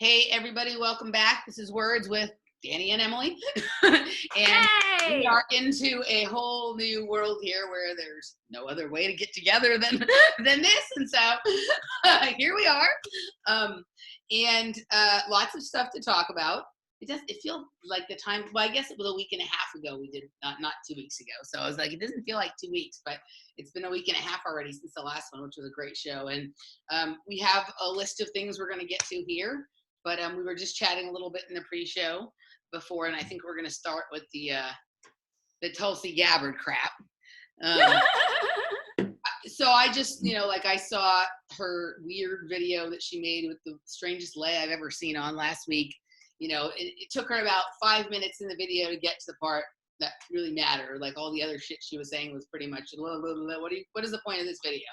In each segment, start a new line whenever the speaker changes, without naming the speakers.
Hey, everybody, welcome back. This is Words with Dani and Emily. And we are into a whole new world here where there's no other way to get together than this. And so here we are. And lots of stuff to talk about. It feels like the time, well, I guess it was a week and a half ago we did, not 2 weeks ago. So I was like, it doesn't feel like 2 weeks, but it's been a week and a half already since the last one, which was a great show. And we have a list of things we're going to get to here. But we were just chatting a little bit in the pre-show before, and I think we're going to start with the Tulsi Gabbard crap. So I just, like I saw her weird video that she made with the strangest lay I've ever seen on last week. It took her about 5 minutes in the video to get to the part that really mattered. Like all the other shit she was saying was pretty much, what is the point of this video?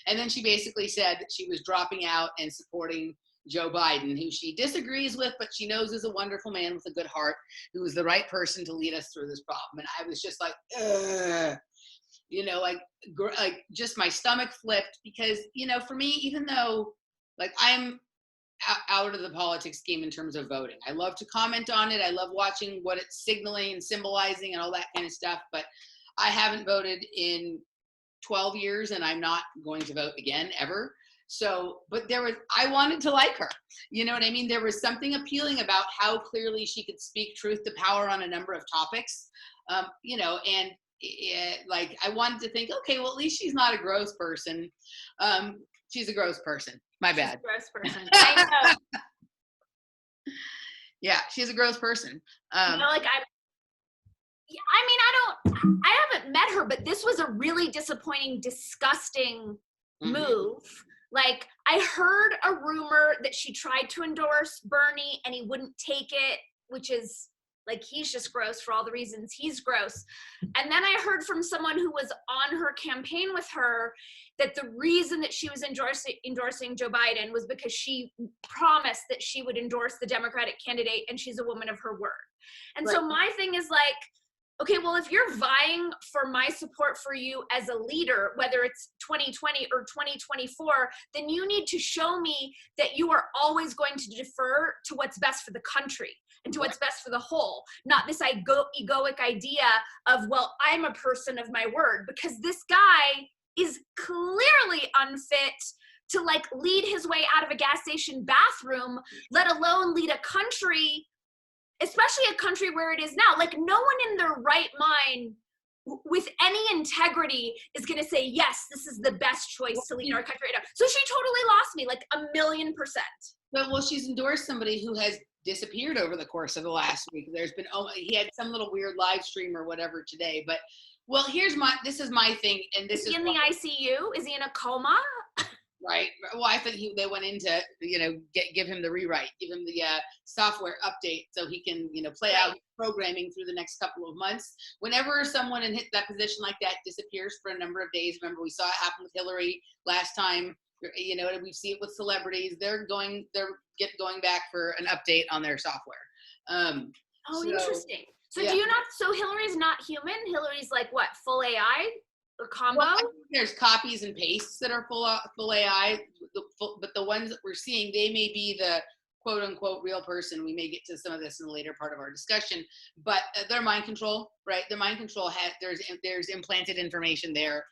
And then she basically said that she was dropping out and supporting Joe Biden, who she disagrees with, but she knows is a wonderful man with a good heart, who is the right person to lead us through this problem. And I was just like, like just my stomach flipped because, for me, even though like I'm out of the politics game in terms of voting, I love to comment on it. I love watching what it's signaling and symbolizing and all that kind of stuff. But I haven't voted in 12 years and I'm not going to vote again ever. So, but I wanted to like her. You know what I mean? There was something appealing about how clearly she could speak truth to power on a number of topics, and like I wanted to think, okay, well, at least she's not a gross person. She's a gross person. My bad.
She's a gross person. I know.
Yeah, she's a gross person.
I haven't met her, but this was a really disappointing, disgusting move. Like, I heard a rumor that she tried to endorse Bernie and he wouldn't take it, which is like, he's just gross for all the reasons he's gross. And then I heard from someone who was on her campaign with her that the reason that she was endorsing Joe Biden was because she promised that she would endorse the Democratic candidate and she's a woman of her word. And right. So my thing is like, okay, well, if you're vying for my support for you as a leader, whether it's 2020 or 2024, then you need to show me that you are always going to defer to what's best for the country and to what's best for the whole, not this egoic idea of, well, I'm a person of my word, because this guy is clearly unfit to like lead his way out of a gas station bathroom, let alone lead a country, especially a country where it is now. Like, no one in their right mind with any integrity is going to say, yes, this is the best choice to lead our country right now. So she totally lost me, like 1,000,000%.
Well, she's endorsed somebody who has disappeared over the course of the last week. There's been, he had some little weird live stream or whatever today. But, well, this is my thing. And this is
in the ICU? Is he in a coma?
Right. Well, I think they went in to, give him the rewrite, give him the software update so he can, play out programming through the next couple of months. Whenever someone in that position like that disappears for a number of days, remember we saw it happen with Hillary last time, we see it with celebrities. They're going back for an update on their software.
Interesting. So yeah. So Hillary's not human? Hillary's like what, full AI? Or combo?
Well, there's copies and pastes that are full AI, but the ones that we're seeing, they may be the quote unquote real person. We may get to some of this in the later part of our discussion, but they're mind control, right? The mind control there's implanted information there,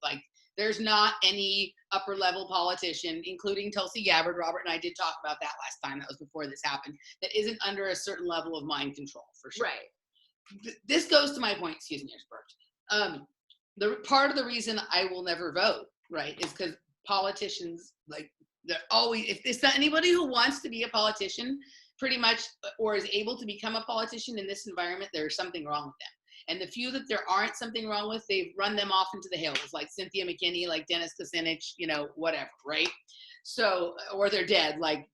like there's not any upper level politician, including Tulsi Gabbard. Robert and I did talk about that last time. That was before this happened. That isn't under a certain level of mind control for sure.
Right.
This goes to my point. Excuse me, I just burped. The part of the reason I will never vote, right, is because politicians, like, they're always, if it's not anybody who wants to be a politician, pretty much, or is able to become a politician in this environment, there's something wrong with them. And the few that there aren't something wrong with, they've run them off into the hills, like Cynthia McKinney, like Dennis Kucinich, whatever, right? So, or they're dead, like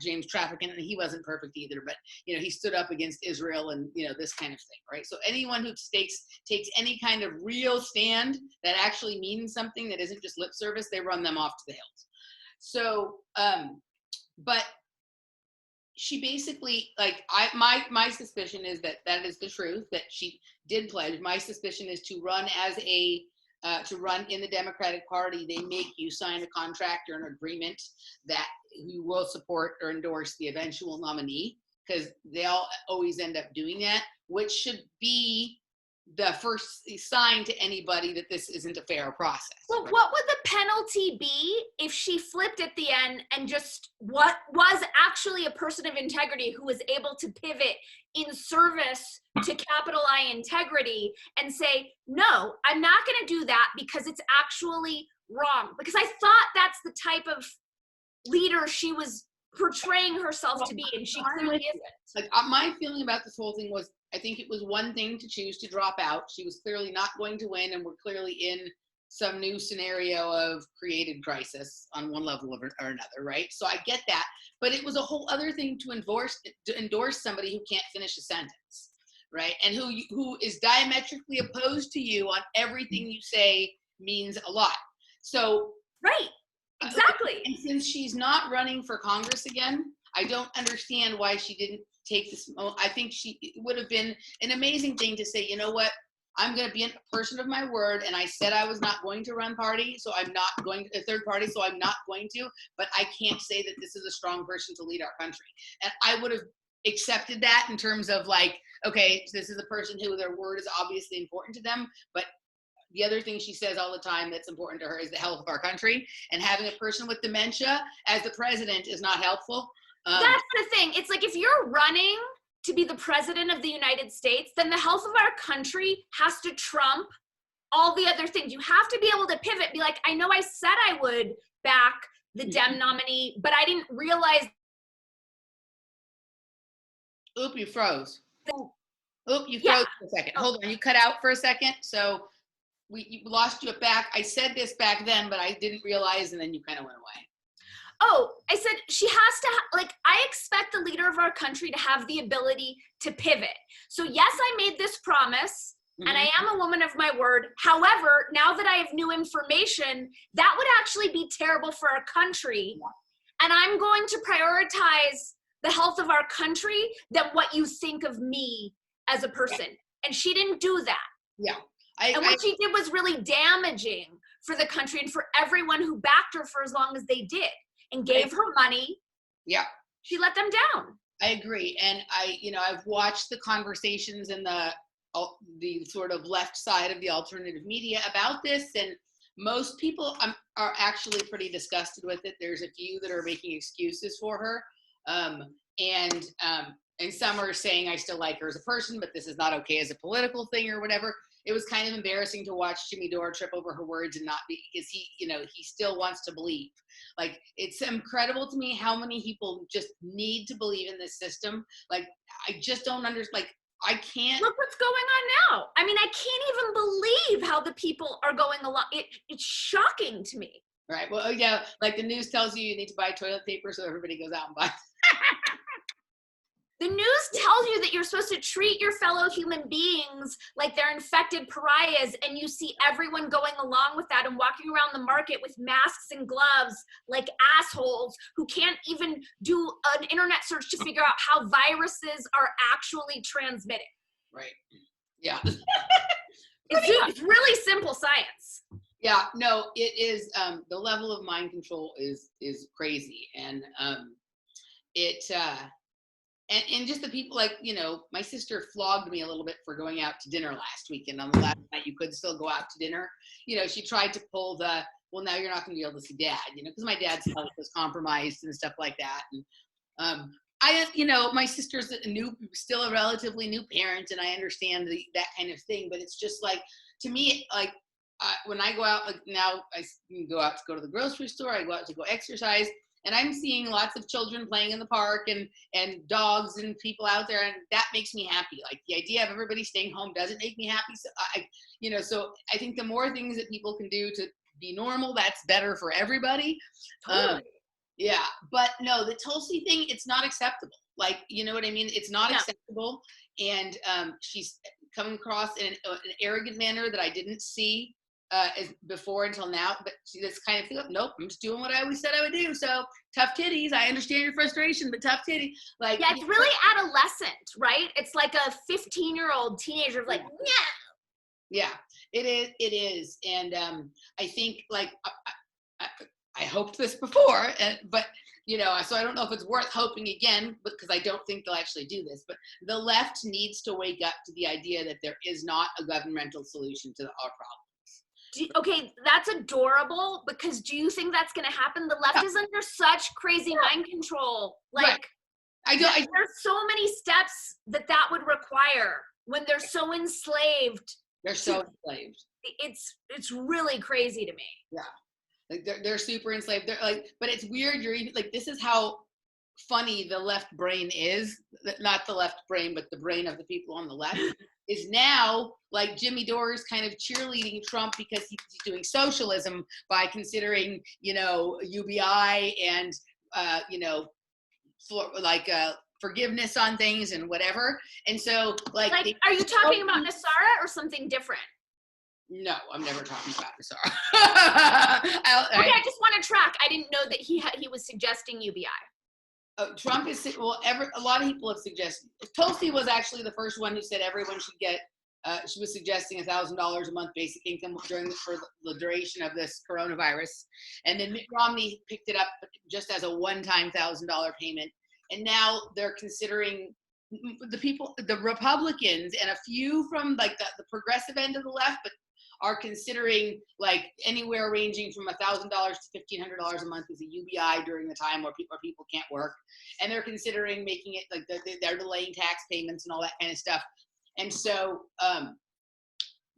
James Trafficant, and he wasn't perfect either, but, he stood up against Israel and, this kind of thing, right? So anyone who takes any kind of real stand that actually means something that isn't just lip service, they run them off to the hills. So, but she basically, like, my suspicion is that is the truth, that she did pledge. My suspicion is to run to run in the Democratic Party, they make you sign a contract or an agreement that who will support or endorse the eventual nominee, because they all always end up doing that, which should be the first sign to anybody that this isn't a fair process.
Well, right? What would the penalty be if she flipped at the end and just what was actually a person of integrity who was able to pivot in service to capital I integrity and say, no, I'm not going to do that because it's actually wrong? Because I thought that's the type of leader she was portraying herself to be, and she clearly isn't.
Like, my feeling about this whole thing was, I think it was one thing to choose to drop out. She was clearly not going to win, and we're clearly in some new scenario of created crisis on one level or another, right? So I get that, but it was a whole other thing to endorse somebody who can't finish a sentence, right? And who is diametrically opposed to you on everything you say means a lot. So
right, exactly.
And since she's not running for Congress again, I don't understand why she didn't take this. I think it would have been an amazing thing to say, you know what, I'm going to be a person of my word, and I said I was not going to run party, so I'm not going to a third party, so I'm not going to, but I can't say that this is a strong person to lead our country. And I would have accepted that in terms of like, okay, so this is a person who their word is obviously important to them, but the other thing she says all the time that's important to her is the health of our country, and having a person with dementia as the president is not helpful.
That's the thing. It's like, if you're running to be the president of the United States, then the health of our country has to trump all the other things. You have to be able to pivot, be like, I know I said I would back the Dem nominee, but I didn't realize.
Oop, you froze. Oop, you froze for a second. Hold on, you cut out for a second. So we lost you back. I said this back then, but I didn't realize, and then you kind of went away.
Oh, I said she has to, like, I expect the leader of our country to have the ability to pivot. So yes, I made this promise, and I am a woman of my word. However, now that I have new information, that would actually be terrible for our country. And I'm going to prioritize the health of our country than what you think of me as a person. And she didn't do that.
Yeah.
And what she did was really damaging for the country and for everyone who backed her for as long as they did and gave her money.
Yeah.
She let them down.
I agree. And I've watched the conversations in the sort of left side of the alternative media about this, and most people are actually pretty disgusted with it. There's a few that are making excuses for her. And some are saying, I still like her as a person, but this is not okay as a political thing or whatever. It was kind of embarrassing to watch Jimmy Dore trip over her words and not be, because he still wants to believe. Like, it's incredible to me how many people just need to believe in this system. Like, I just don't understand. Like, I can't.
Look what's going on now. I mean, I can't even believe how the people are going along. It's shocking to me.
Right. Well, yeah, like the news tells you need to buy toilet paper, so everybody goes out and buys.
The news tells you that you're supposed to treat your fellow human beings like they're infected pariahs, and you see everyone going along with that and walking around the market with masks and gloves like assholes who can't even do an internet search to figure out how viruses are actually transmitted.
Right. Yeah.
It's really simple science.
Yeah, no, it is. The level of mind control is crazy. And And just the people, like, my sister flogged me a little bit for going out to dinner last weekend. On the last night, you could still go out to dinner. She tried to pull well, now you're not going to be able to see dad, because my dad's health was compromised and stuff like that. And my sister's still a relatively new parent, and I understand that kind of thing. But it's just like, to me, like, when I go out, like now I go out to go to the grocery store, I go out to go exercise. And I'm seeing lots of children playing in the park and dogs and people out there, and that makes me happy. Like, the idea of everybody staying home doesn't make me happy. So so I think the more things that people can do to be normal, that's better for everybody.
Totally.
Yeah, but no, the Tulsi thing, it's not acceptable. Like, you know what I mean? It's not acceptable. And she's coming across in an arrogant manner that I didn't see before until now, but she just kind of feel, nope, I'm just doing what I always said I would do. So tough titties. I understand your frustration, but tough titty. Like,
yeah, it's really adolescent, right? It's like a 15-year-old teenager, like,
yeah, it is. And I think, like, I hoped this before, but so I don't know if it's worth hoping again, because I don't think they'll actually do this, but the left needs to wake up to the idea that there is not a governmental solution to our problem.
Okay, that's adorable, because do you think that's going to happen? The left is under such crazy mind control. Like,
right.
There's so many steps that would require when they're so enslaved.
They're so enslaved.
It's really crazy to me.
Yeah. Like they're super enslaved. They're like, but it's weird. You're even like, this is how funny the left brain is. Not the left brain, but the brain of the people on the left is now like Jimmy Dore's kind of cheerleading Trump because he's doing socialism by considering, UBI and, forgiveness on things and whatever. And so like
are you talking about Nassara or something different?
No, I'm never talking about Nassara.
I just want to track. I didn't know that he was suggesting UBI.
Trump is, a lot of people have suggested. Tulsi was actually the first one who said everyone should get, she was suggesting $1,000 a month basic income for the duration of this coronavirus. And then Mitt Romney picked it up just as a one-time $1,000 payment. And now they're considering, the Republicans and a few from like the progressive end of the left, but are considering like anywhere ranging from $1,000 to $1,500 a month as a UBI during the time where people can't work. And they're considering making it like they're delaying tax payments and all that kind of stuff. And so,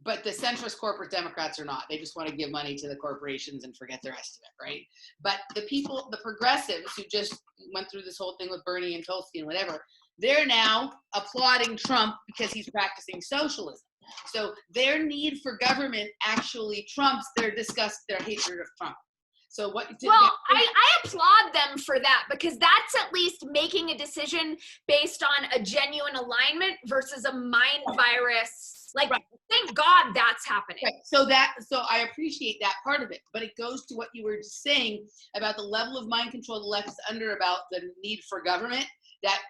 but the centrist corporate Democrats are not. They just want to give money to the corporations and forget the rest of it, right? But the progressives who just went through this whole thing with Bernie and Tulsi and whatever, they're now applauding Trump because he's practicing socialism. So their need for government actually trumps their hatred of Trump. So
I applaud them for that, because that's at least making a decision based on a genuine alignment versus a mind virus. Like, thank God that's happening.
Right. So I appreciate that part of it, but it goes to what you were just saying about the level of mind control the left is under about the need for government. That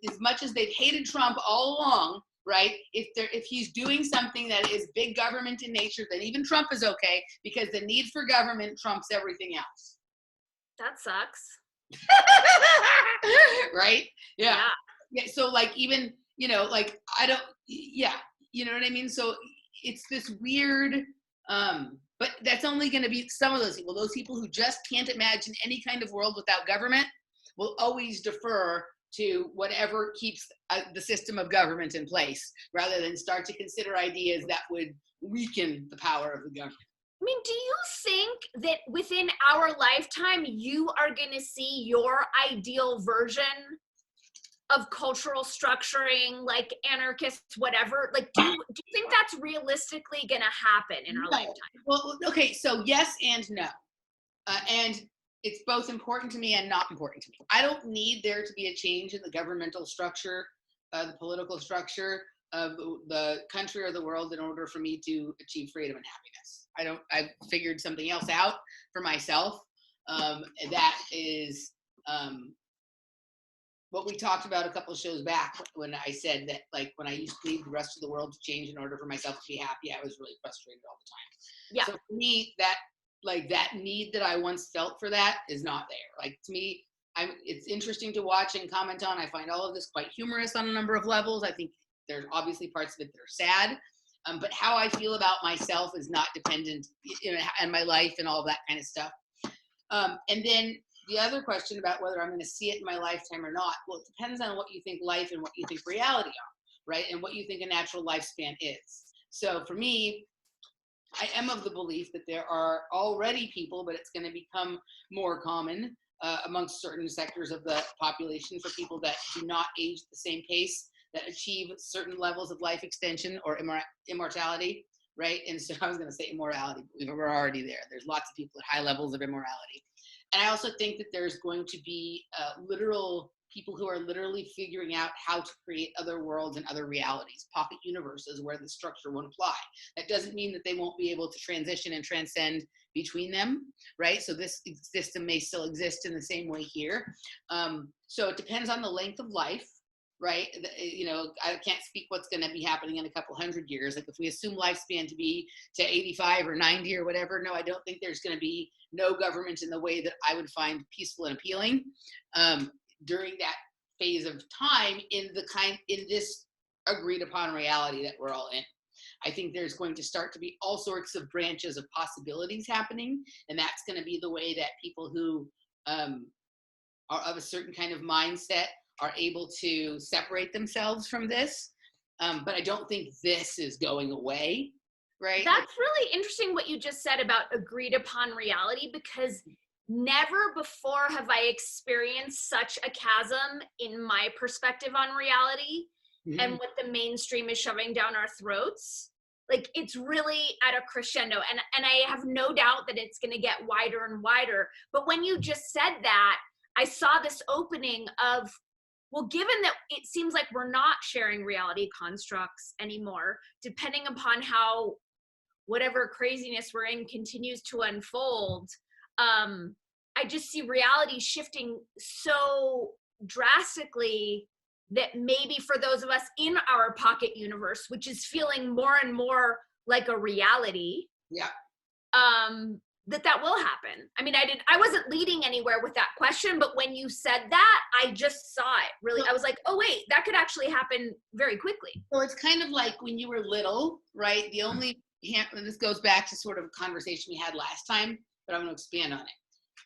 as much as they've hated Trump all along, right? If he's doing something that is big government in nature, then even Trump is okay, because the need for government trumps everything else.
That sucks.
Right? Yeah. So like even, I don't, you know what I mean? So it's this weird, but that's only going to be some of those people. Those people who just can't imagine any kind of world without government will always defer to whatever keeps the system of government in place, rather than start to consider ideas that would weaken the power of the government.
I mean, do you think that within our lifetime, you are going to see your ideal version of cultural structuring, like anarchist, whatever? Like, do you think that's realistically going to happen in our lifetime?
Well, okay, so yes and no. And it's both important to me and not important to me. I don't need there to be a change in the governmental structure, the political structure of the country or the world in order for me to achieve freedom and happiness. I've figured something else out for myself. That is what we talked about a couple of shows back when I said that, like, when I used to need the rest of the world to change in order for myself to be happy, I was really frustrated all the time.
Yeah.
So for me, that need that I once felt for that is not there. Like, to me, it's interesting to watch and comment on. I find all of this quite humorous on a number of levels. I think there's obviously parts of it that are sad, but how I feel about myself is not dependent, and my life and all of that kind of stuff. And then the other question about whether I'm going to see it in my lifetime or not, well, it depends on what you think life and what you think reality are, right? And what you think a natural lifespan is. So for me, I am of the belief that there are already people, but it's going to become more common amongst certain sectors of the population, for people that do not age at the same pace, that achieve certain levels of life extension or immortality, right? And so I was going to say immorality, but we're already there. There's lots of people at high levels of immorality. And I also think that there's going to be literal people who are literally figuring out how to create other worlds and other realities, pocket universes where the structure won't apply. That doesn't mean that they won't be able to transition and transcend between them, right? So this system may still exist in the same way here. So it depends on the length of life, right? You know, I can't speak what's going to be happening in a couple hundred years. Like if we assume lifespan to be to 85 or 90 or whatever, no, I don't think there's going to be no government in the way that I would find peaceful and appealing during that phase of time in this agreed upon reality that we're all in. I think there's going to start to be all sorts of branches of possibilities happening, and that's going to be the way that people who are of a certain kind of mindset are able to separate themselves from this. But I don't think this is going away, right?
That's really interesting what you just said about agreed upon reality, because never before have I experienced such a chasm in my perspective on reality and what the mainstream is shoving down our throats. Like, it's really at a crescendo, and I have no doubt that it's going to get wider and wider. But when you just said that, I saw this opening of, well, given that it seems like we're not sharing reality constructs anymore, depending upon how whatever craziness we're in continues to unfold, I just see reality shifting so drastically that maybe for those of us in our pocket universe, which is feeling more and more like a reality, that will happen. I mean, I wasn't leading anywhere with that question, but when you said that, I just saw it really. I was like, oh wait, that could actually happen very quickly.
So it's kind of like when you were little, right? The only, this goes back to sort of a conversation we had last time, but I'm going to expand on it.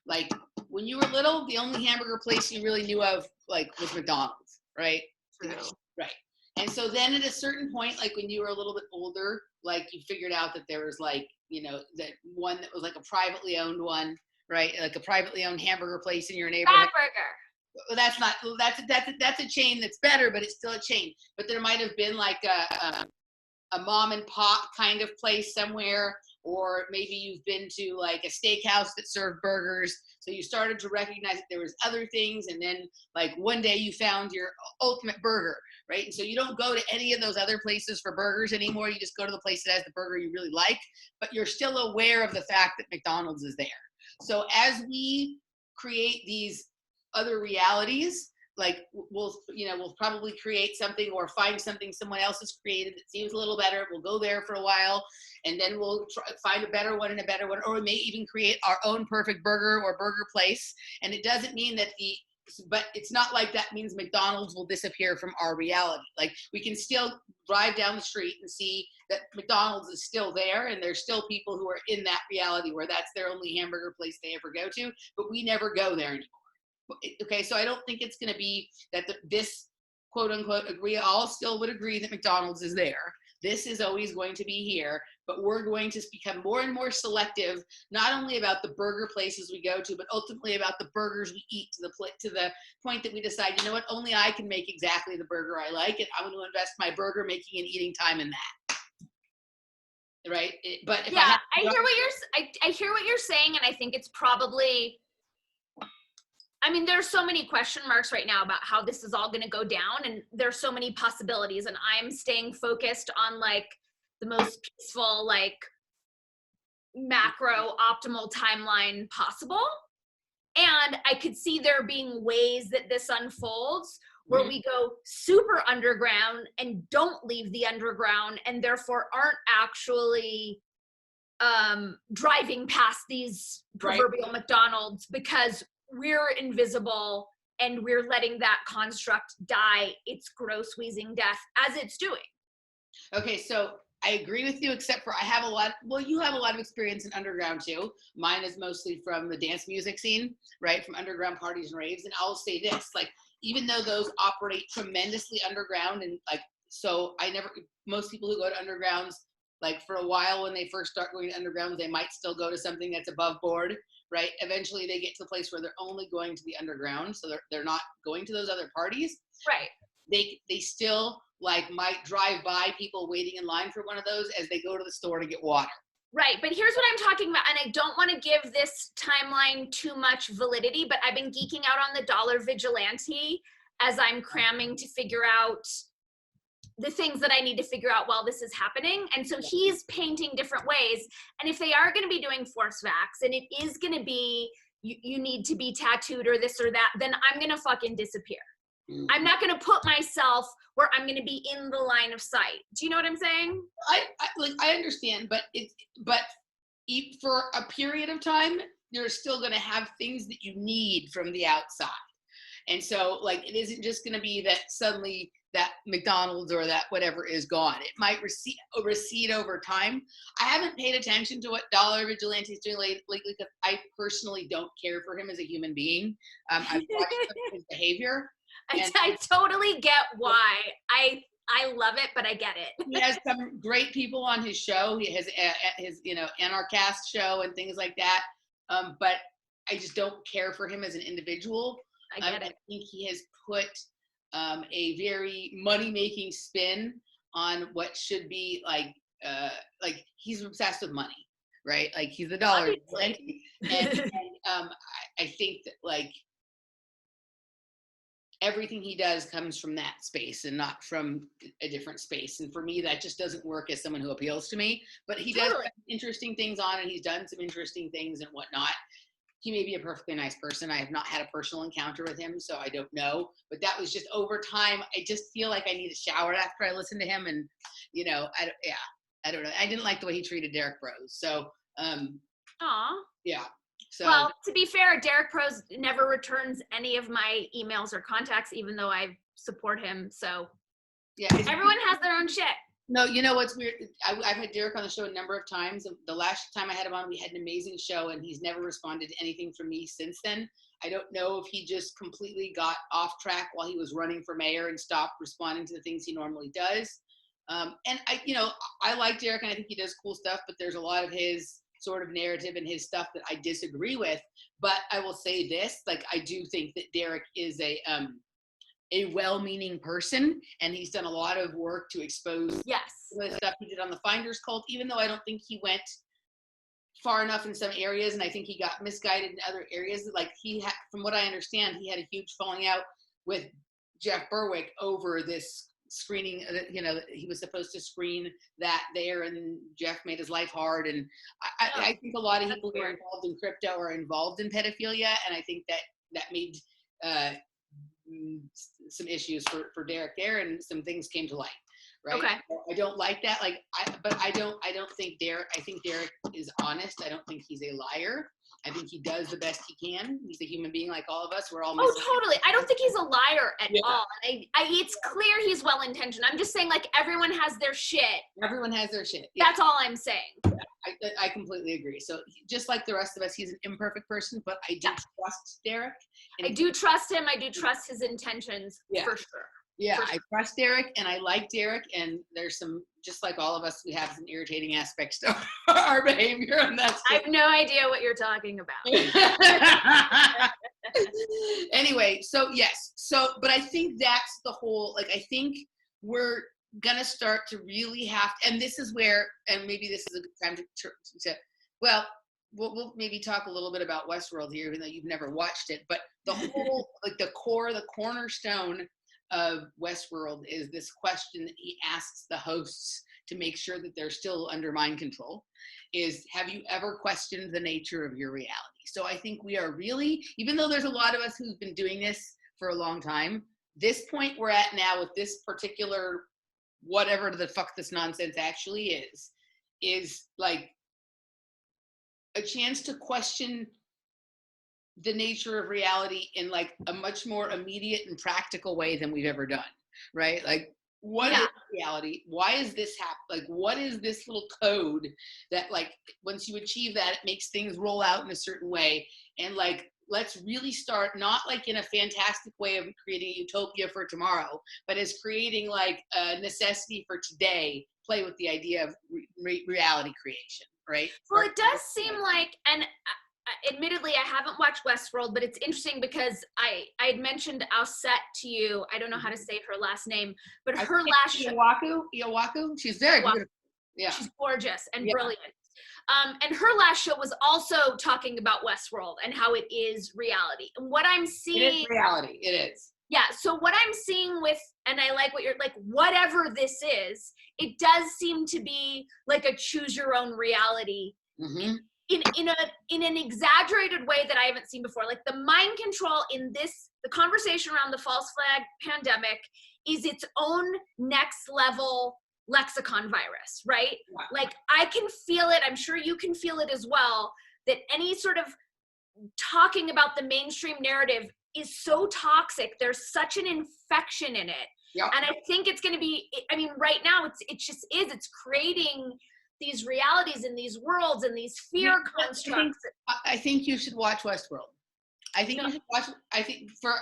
Like when you were little, the only hamburger place you really knew of like was McDonald's, right?
True.
Right. And so then at a certain point, like when you were a little bit older, like you figured out that there was like, you know, that one that was like a privately owned one, right? Like a privately owned hamburger place in your neighborhood.
Fatburger.
Well, that's not, that's a chain that's better, but it's still a chain. But there might have been like a mom and pop kind of place somewhere, or maybe you've been to like a steakhouse that served burgers. So you started to recognize that there was other things. And then like one day you found your ultimate burger, right? And so you don't go to any of those other places for burgers anymore. You just go to the place that has the burger you really like, but you're still aware of the fact that McDonald's is there. So as we create these other realities, like we'll probably create something or find something someone else has created that seems a little better. We'll go there for a while, and then we'll find a better one and a better one, or we may even create our own perfect burger or burger place. And it doesn't mean that but it's not like that means McDonald's will disappear from our reality. Like we can still drive down the street and see that McDonald's is still there, and there's still people who are in that reality where that's their only hamburger place they ever go to, but we never go there anymore. Okay, so I don't think it's going to be that this quote unquote all still would agree that McDonald's is there. This is always going to be here, but we're going to become more and more selective, not only about the burger places we go to, but ultimately about the burgers we eat to the point that we decide, you know what, only I can make exactly the burger I like, and I'm going to invest my burger making and eating time in that. Right? But if
I hear what you're saying, and I think it's probably, I mean, there's so many question marks right now about how this is all going to go down, and there's so many possibilities, and I'm staying focused on like the most peaceful, like macro optimal timeline possible. And I could see there being ways that this unfolds where we go super underground and don't leave the underground, and therefore aren't actually driving past these proverbial McDonald's because we're invisible and we're letting that construct die its gross wheezing death as it's doing.
Okay, so I agree with you, except for you have a lot of experience in underground too. Mine is mostly from the dance music scene, right? From underground parties and raves. And I'll say this, like, even though those operate tremendously underground, and like, so most people who go to undergrounds, like for a while when they first start going to undergrounds, they might still go to something that's above board, right? Eventually they get to the place where they're only going to the underground. So they're not going to those other parties.
Right.
They still like might drive by people waiting in line for one of those as they go to the store to get water.
Right, but here's what I'm talking about, and I don't want to give this timeline too much validity, but I've been geeking out on the dollar vigilante as I'm cramming to figure out the things that I need to figure out while this is happening. And so he's painting different ways. And if they are going to be doing force vax, and it is going to be, you need to be tattooed or this or that, then I'm going to fucking disappear. I'm not going to put myself where I'm going to be in the line of sight. Do you know what I'm saying?
I understand, but for a period of time, you're still going to have things that you need from the outside. And so, like, it isn't just going to be that suddenly that McDonald's or that whatever is gone. It might recede over time. I haven't paid attention to what Dollar Vigilante is doing lately because I personally don't care for him as a human being. I've watched his behavior.
I totally get why. I love it, but I get it.
He has some great people on his show. He has his Anarchast show and things like that. But I just don't care for him as an individual.
I get it.
I think he has put a very money-making spin on what should be like he's obsessed with money, right? Like he's a dollar. And I think that like everything he does comes from that space and not from a different space. And for me, that just doesn't work as someone who appeals to me. But he does have interesting things on, and he's done some interesting things and whatnot. He may be a perfectly nice person. I have not had a personal encounter with him, so I don't know. But that was just over time. I just feel like I need a shower after I listen to him. And, I don't know. I didn't like the way he treated Derek Bros. So, yeah. So,
well, to be fair, Derek Pros never returns any of my emails or contacts, even though I support him. So,
yeah,
everyone has their own shit.
No, you know what's weird? I've had Derek on the show a number of times. The last time I had him on, we had an amazing show, and he's never responded to anything from me since then. I don't know if he just completely got off track while he was running for mayor and stopped responding to the things he normally does. And I like Derek, and I think he does cool stuff, but there's a lot of his sort of narrative and his stuff that I disagree with. But I will say this, like, I do think that Derek is a well-meaning person, and he's done a lot of work to expose the stuff he did on the Finders cult, even though I don't think he went far enough in some areas, and I think he got misguided in other areas. Like from what I understand, he had a huge falling out with Jeff Berwick over this screening. He was supposed to screen that there, and Jeff made his life hard. And I think a lot of people who are involved in crypto are involved in pedophilia, and I think that made some issues for Derek there, and some things came to light, right?
Okay.
So I don't like that. I don't think Derek. I think Derek is honest. I don't think he's a liar. I think he does the best he can. He's a human being like all of us. We're all.
Totally. I don't think he's a liar at all. It's clear he's well intentioned. I'm just saying, like, everyone has their shit.
Everyone has their shit. Yeah.
That's all I'm saying.
I completely agree. So just like the rest of us, he's an imperfect person, but I do trust Derek.
I do trust him. I do trust his intentions for sure.
Yeah, I trust Derek, and I like Derek, and there's some, just like all of us, we have some irritating aspects to our behavior, and that's
I have no idea what you're talking about.
Anyway, so yes. But I think that's the whole, like, I think we're gonna start to really have, and this is where, and maybe this is a good time to we'll maybe talk a little bit about Westworld here, even though you've never watched it, but the whole, like, the cornerstone of Westworld is this question that he asks the hosts to make sure that they're still under mind control, is, have you ever questioned the nature of your reality? So I think we are really, even though there's a lot of us who've been doing this for a long time, this point we're at now with this particular, whatever the fuck this nonsense actually is like a chance to question the nature of reality in like a much more immediate and practical way than we've ever done, right? Like, what is reality? Why is this happen? Like, what is this little code that, like, once you achieve that, it makes things roll out in a certain way? And like, let's really start, not like in a fantastic way of creating a utopia for tomorrow, but as creating like a necessity for today, play with the idea of reality creation, right?
Well, it does seem like, and admittedly, I haven't watched Westworld, but it's interesting because I had mentioned Ausette to you. I don't know how to say her last name, but her last show.
Iwaku? She's very beautiful. Yeah.
She's gorgeous and brilliant. And her last show was also talking about Westworld and how it is reality. And what I'm seeing.
It is reality. It is.
Yeah. So what I'm seeing with, and I like what you're like, whatever this is, it does seem to be like a choose your own reality.
Mm-hmm.
in an exaggerated way that I haven't seen before. Like the mind control in the conversation around the false flag pandemic is its own next level lexicon virus, right?
Wow.
Like I can feel it. I'm sure you can feel it as well, that any sort of talking about the mainstream narrative is so toxic. There's such an infection in it.
Yep.
And I think it's going to be, I mean, right now it's creating these realities and these worlds and these fear constructs.
I think you should watch Westworld. I think you should watch. I think for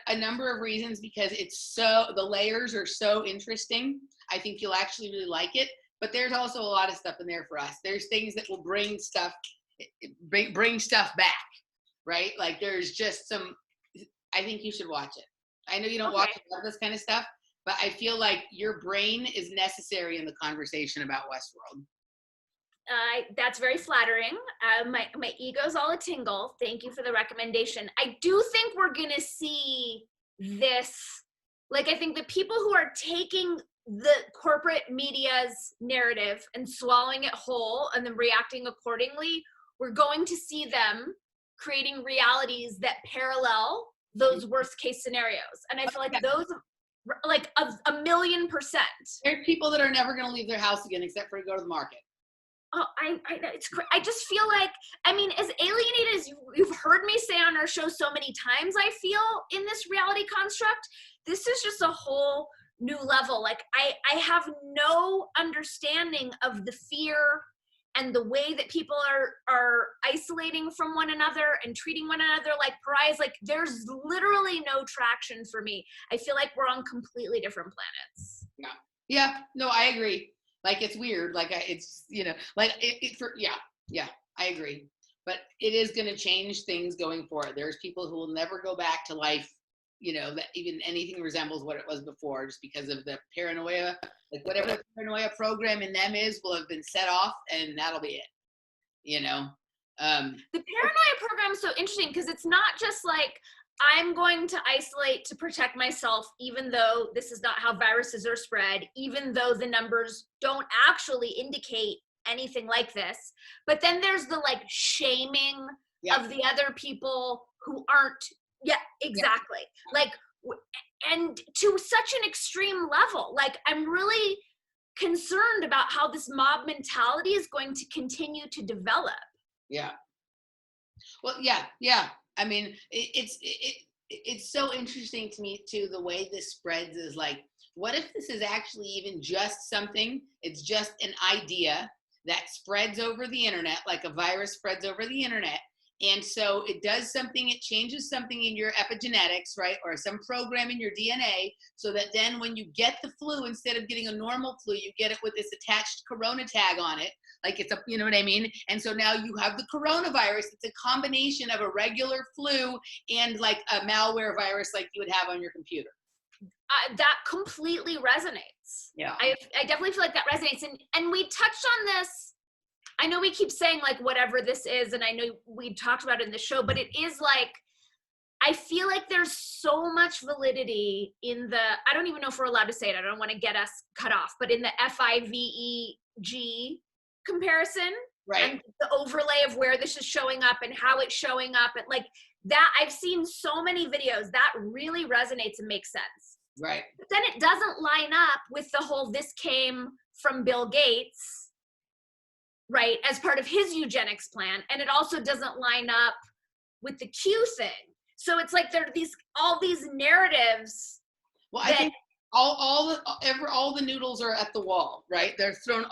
a number of reasons, because the layers are so interesting. I think you'll actually really like it. But there's also a lot of stuff in there for us. There's things that will bring stuff back, right? Like there's just some. I think you should watch it. I know you don't watch a lot of this kind of stuff, but I feel like your brain is necessary in the conversation about Westworld.
That's very flattering. My ego's all a tingle. Thank you for the recommendation. I do think we're gonna see this. Like, I think the people who are taking the corporate media's narrative and swallowing it whole and then reacting accordingly, we're going to see them creating realities that parallel those worst case scenarios. And I feel like those, like a 1,000,000%.
There's people that are never going to leave their house again except for to go to the market.
Oh, I I just feel like, I mean, as alienated as you've heard me say on our show so many times, I feel in this reality construct, this is just a whole new level. Like I have no understanding of the fear and the way that people are isolating from one another and treating one another like pariahs. Like there's literally no traction for me. I feel like we're on completely different planets.
Yeah, no, I agree. Like it's weird. Like it's, like I agree. But it is going to change things going forward. There's people who will never go back to life, that even anything resembles what it was before, just because of the paranoia. Like whatever the paranoia program in them will have been set off, and that'll be it. The
paranoia program is so interesting because it's not just like, I'm going to isolate to protect myself, even though this is not how viruses are spread, even though the numbers don't actually indicate anything like this. But then there's the like shaming of the other people who aren't. Yeah, exactly. Like, and to such an extreme level. Like, I'm really concerned about how this mob mentality is going to continue to develop.
Yeah. Well, yeah. I mean, it's so interesting to me too, the way this spreads is like, what if this is actually even just something, it's just an idea that spreads over the internet, like a virus spreads over the internet. And so it does something, it changes something in your epigenetics, right? Or some program in your DNA, so that then when you get the flu, instead of getting a normal flu, you get it with this attached corona tag on it. Like it's you know what I mean? And so now you have the coronavirus. It's a combination of a regular flu and like a malware virus like you would have on your computer.
That completely resonates.
Yeah.
I definitely feel like that resonates. And we touched on this. I know we keep saying like whatever this is, and I know we talked about it in the show, but it is like, I feel like there's so much validity in I don't even know if we're allowed to say it. I don't want to get us cut off, but in the FIVEG comparison,
right,
and the overlay of where this is showing up and how it's showing up, and like that, I've seen so many videos that really resonates and makes sense.
Right.
But then it doesn't line up with the whole, this came from Bill Gates, right, as part of his eugenics plan, and it also doesn't line up with the Q thing. So it's like there are all these narratives.
Well, I think all the noodles are at the wall, right? They're throwing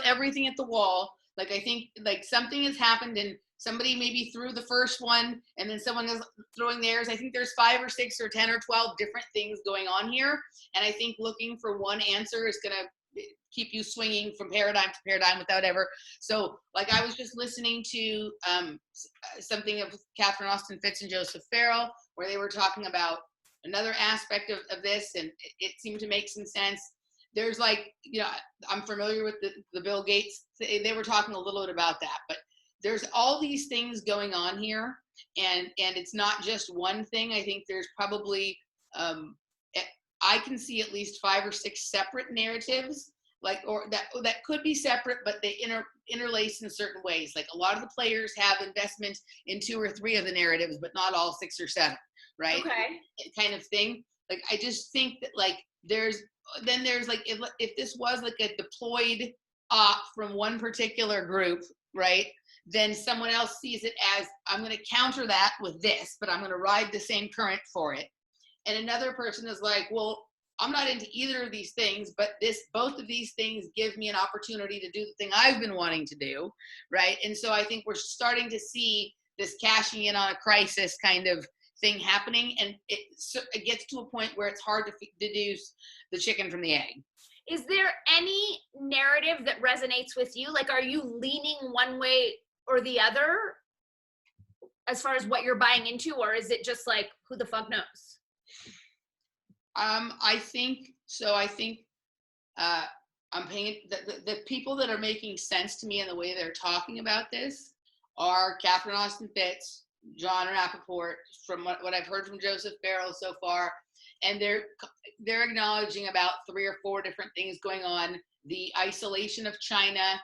everything at the wall. Like I think like something has happened, and somebody maybe threw the first one, and then someone is throwing theirs. I think there's 5 or 6 or 10 or 12 different things going on here, and I think looking for one answer is gonna keep you swinging from paradigm to paradigm without ever. So like I was just listening to something of Catherine Austin Fitz and Joseph Farrell, where they were talking about another aspect of this, and it seemed to make some sense. There's like, I'm familiar with the Bill Gates, they were talking a little bit about that, but there's all these things going on here, and it's not just one thing. I think there's probably, I can see at least 5 or 6 separate narratives like, or that could be separate, but they interlace in certain ways. Like a lot of the players have investment in 2 or 3 of the narratives, but not all 6 or 7, right?
Okay.
Kind of thing. Like, I just think that like there's like, if this was like a deployed op from one particular group, right? Then someone else sees it as, I'm going to counter that with this, but I'm going to ride the same current for it. And another person is like, well, I'm not into either of these things, but both of these things give me an opportunity to do the thing I've been wanting to do, right? And so I think we're starting to see this cashing in on a crisis kind of thing happening, and it gets to a point where it's hard to deduce the chicken from the egg.
Is there any narrative that resonates with you? Like, are you leaning one way or the other as far as what you're buying into, or is it just like, who the fuck knows?
I think I'm paying the people that are making sense to me in the way they're talking about this are Catherine Austin Fitts, John Rappaport, from what I've heard from Joseph Farrell so far, and they're acknowledging about 3 or 4 different things going on: the isolation of China,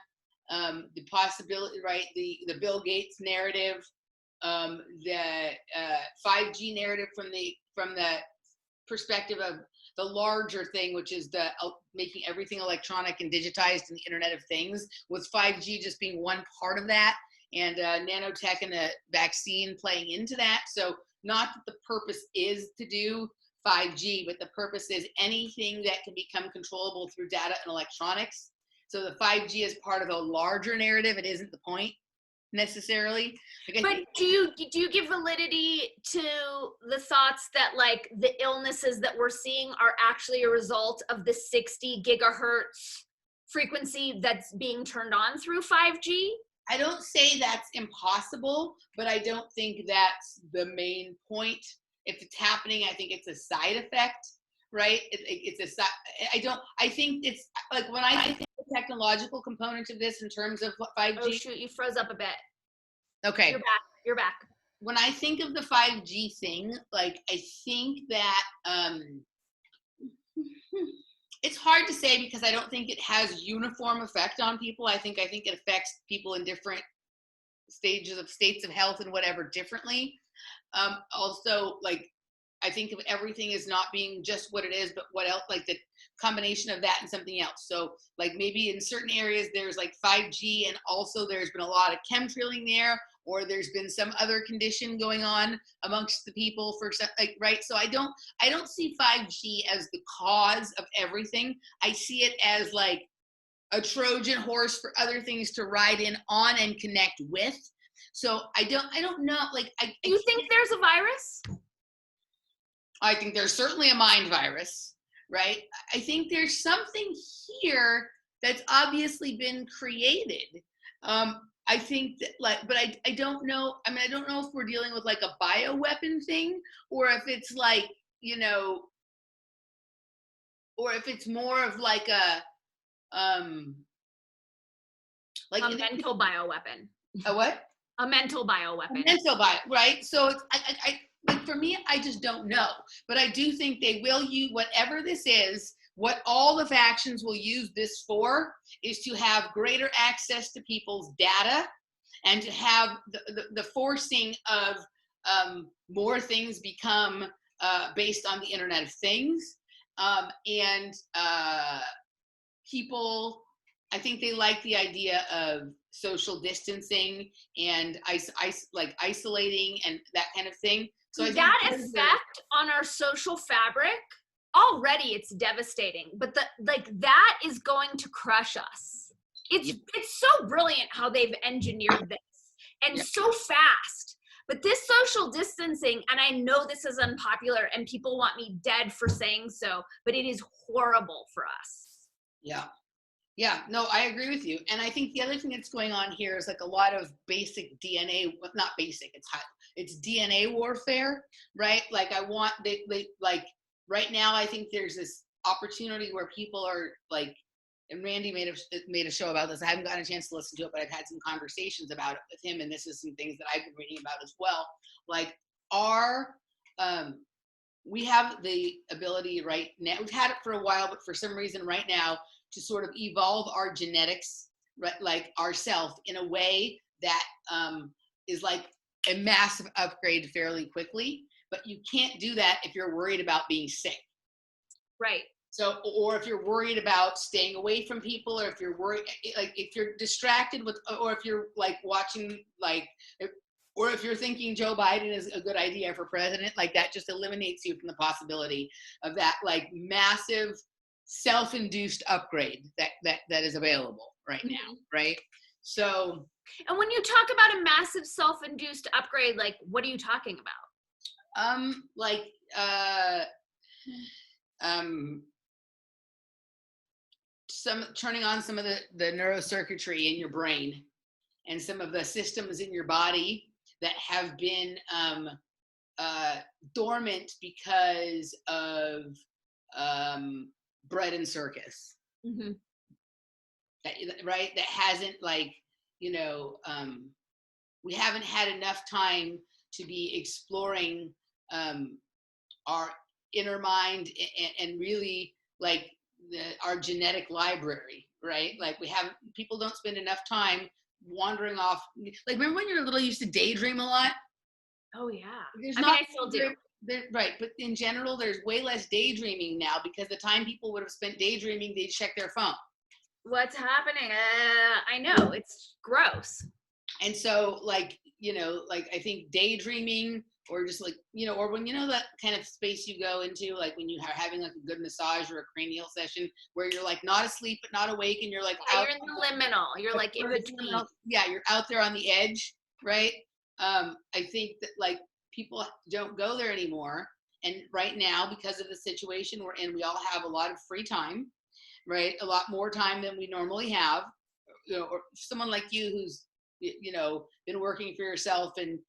the possibility, right? The Bill Gates narrative, the 5G narrative from the perspective of the larger thing, which is the making everything electronic and digitized and the Internet of Things, with 5G just being one part of that, and nanotech and the vaccine playing into that. So not that the purpose is to do 5G, but the purpose is anything that can become controllable through data and electronics. So the 5G is part of a larger narrative. It isn't the point necessarily.
But do you give validity to the thoughts that like the illnesses that we're seeing are actually a result of the 60 gigahertz frequency that's being turned on through 5G?
I don't say that's impossible, but I don't think that's the main point. If it's happening, I think it's a side effect, right? I think it's like, when I think the technological component of this in terms of 5G.
Oh shoot, you froze up a bit.
Okay.
You're back.
When I think of the 5G thing, like, I think that it's hard to say because I don't think it has uniform effect on people. I think it affects people in different states of health and whatever differently. Also, like, I think of everything as not being just what it is, but what else, like the combination of that and something else. So like maybe in certain areas there's like 5G, and also there's been a lot of chemtrailing there, or there's been some other condition going on amongst the people for like, right? So I don't see 5G as the cause of everything. I see it as like a Trojan horse for other things to ride in on and connect with. So I don't know. Like,
do you think there's a virus?
I think there's certainly a mind virus, right? I think there's something here that's obviously been created. I think that, like, but I don't know. I mean, I don't know if we're dealing with like a bioweapon thing, or if it's like, you know, or if it's more of like a
mental bioweapon.
A what?
A mental bioweapon.
A mental right? So it's, like, for me, I just don't know. But I do think they will use whatever this is. What all the factions will use this for is to have greater access to people's data, and to have the forcing of more things become based on the Internet of Things. And people, I think they like the idea of social distancing and isolating and that kind of thing. So I
that effect on our social fabric, already it's devastating, but that is going to crush us. It's so brilliant how they've engineered this, and so fast. But this social distancing, and I know this is unpopular and people want me dead for saying so, but it is horrible for us.
Yeah, no, I agree with you. And I think the other thing that's going on here is like a lot of basic DNA, not basic, it's DNA warfare, right? Like they like right now, I think there's this opportunity where people are like, and Randy made a show about this. I haven't gotten a chance to listen to it, but I've had some conversations about it with him. And this is some things that I've been reading about as well. Like, we have the ability right now, we've had it for a while, but for some reason right now, to sort of evolve our genetics, right, like ourself, in a way that is like a massive upgrade fairly quickly. But you can't do that if you're worried about being sick.
Right.
So, or if you're worried about staying away from people, or if you're worried, like if you're distracted with, or if you're like watching, like, or if you're thinking Joe Biden is a good idea for president, like that just eliminates you from the possibility of that like massive self-induced upgrade that is available right now, right? So,
and when you talk about a massive self-induced upgrade, like what are you talking about?
Like some turning on some of the neurocircuitry in your brain and some of the systems in your body that have been dormant because of bread and circus.
Mm-hmm.
Right? That hasn't, like, you know, we haven't had enough time to be exploring our inner mind and really like our genetic library, right? Like we haven't, people don't spend enough time wandering off. Like, remember when you were little, you used to daydream a lot?
Oh yeah.
There's
I mean, I still do.
Right, but in general, there's way less daydreaming now, because the time people would have spent daydreaming, they'd check their phone.
What's happening? I know, it's gross.
And so, like, you know, like I think daydreaming, or just like, you know, or when, you know, that kind of space you go into, like when you are having like a good massage or a cranial session where you're like not asleep but not awake, and you're like
out, you're in the liminal, you're like in between.
Yeah, you're out there on the edge, right? I think that like people don't go there anymore. And right now, because of the situation we're in, we all have a lot of free time, right? A lot more time than we normally have. You know, or someone like you who's, you know, been working for yourself and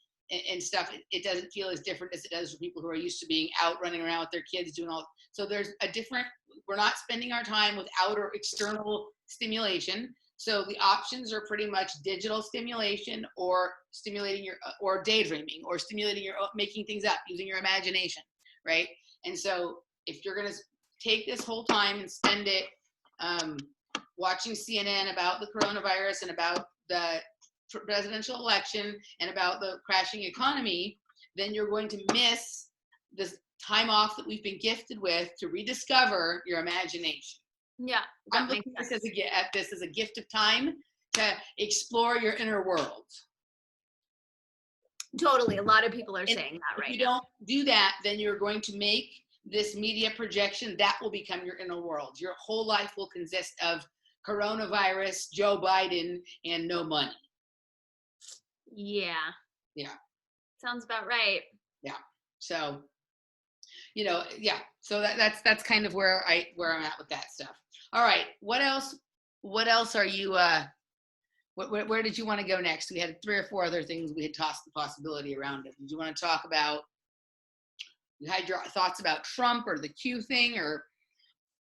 stuff, it doesn't feel as different as it does for people who are used to being out running around with their kids doing all. So there's a different, we're not spending our time with outer external stimulation. So the options are pretty much digital stimulation, or stimulating your, or daydreaming, or stimulating your, making things up, using your imagination, right? And so if you're going to take this whole time and spend it watching CNN about the coronavirus and about the presidential election and about the crashing economy, then you're going to miss this time off that we've been gifted with to rediscover your imagination.
Yeah,
I'm looking at this as a gift of time to explore your inner world.
Totally. A lot of people are saying that right now. If
you don't do that, then you're going to make this media projection that will become your inner world. Your whole life will consist of coronavirus, Joe Biden, and no money.
Yeah.
Yeah.
Sounds about right.
Yeah. So, you know, yeah. So that's kind of where I'm at with that stuff. All right. What else are you where did you want to go next? We had 3 or 4 other things we had tossed the possibility around it. Did you want to talk about, you had your thoughts about Trump or the Q thing or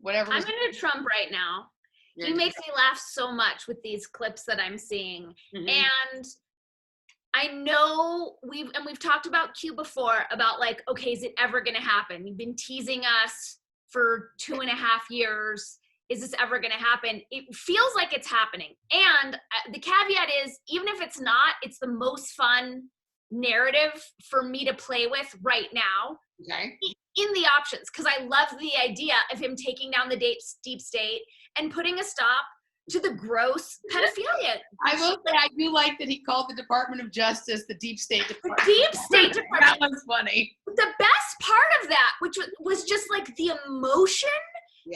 whatever?
I'm into Trump right now. He makes me laugh so much with these clips that I'm seeing. Mm-hmm. And I know we've talked about Q before, about like, okay, is it ever going to happen? You've been teasing us for 2.5 years. Is this ever going to happen? It feels like it's happening. And the caveat is, even if it's not, it's the most fun narrative for me to play with right now.
Okay.
In the options, because I love the idea of him taking down the deep state and putting a stop to the gross pedophilia.
I will say, I do like that he called the Department of Justice the Deep State Department.
The Deep State Department.
That was funny.
The best part of that, which was just like the emotion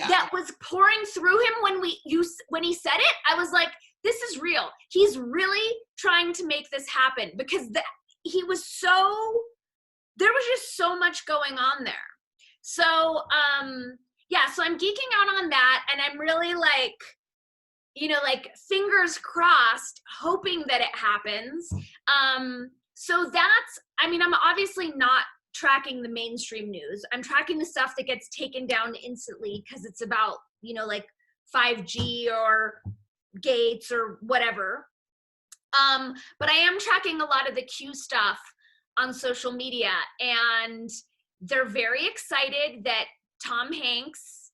that was pouring through him when he said it, I was like, this is real. He's really trying to make this happen, because he was there was just so much going on there. So, so I'm geeking out on that, and I'm really like, you know, like fingers crossed, hoping that it happens. So I'm obviously not tracking the mainstream news. I'm tracking the stuff that gets taken down instantly because it's about, you know, like 5G or Gates or whatever. But I am tracking a lot of the Q stuff on social media, and they're very excited that Tom Hanks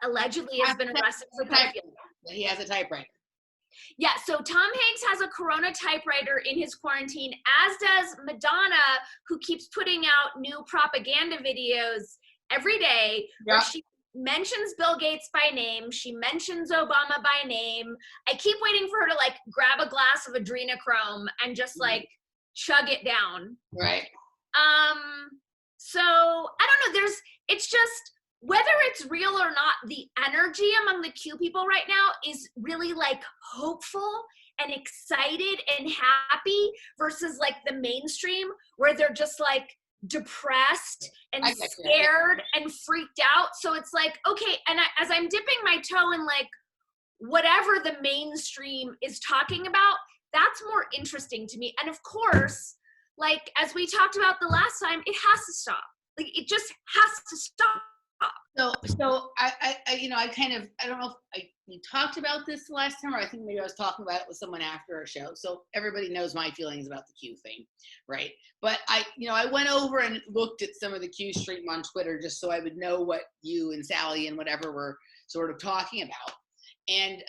allegedly has been arrested for pedophilia.
He has a typewriter.
Yeah, so Tom Hanks has a Corona typewriter in his quarantine, as does Madonna, who keeps putting out new propaganda videos every day where she mentions Bill Gates by name. She mentions Obama by name. I keep waiting for her to like grab a glass of adrenochrome and just like chug it down.
Right.
So I don't know, it's just, whether it's real or not, the energy among the Q people right now is really like hopeful and excited and happy versus like the mainstream where they're just like depressed and scared and freaked out. So it's like, okay, and as I'm dipping my toe in like whatever the mainstream is talking about, that's more interesting to me. And of course, like as we talked about the last time, it has to stop. Like it just has to stop.
So I don't know if we talked about this last time, or I think maybe I was talking about it with someone after our show. So everybody knows my feelings about the Q thing, right? But I went over and looked at some of the Q stream on Twitter just so I would know what you and Sally and whatever were sort of talking about. And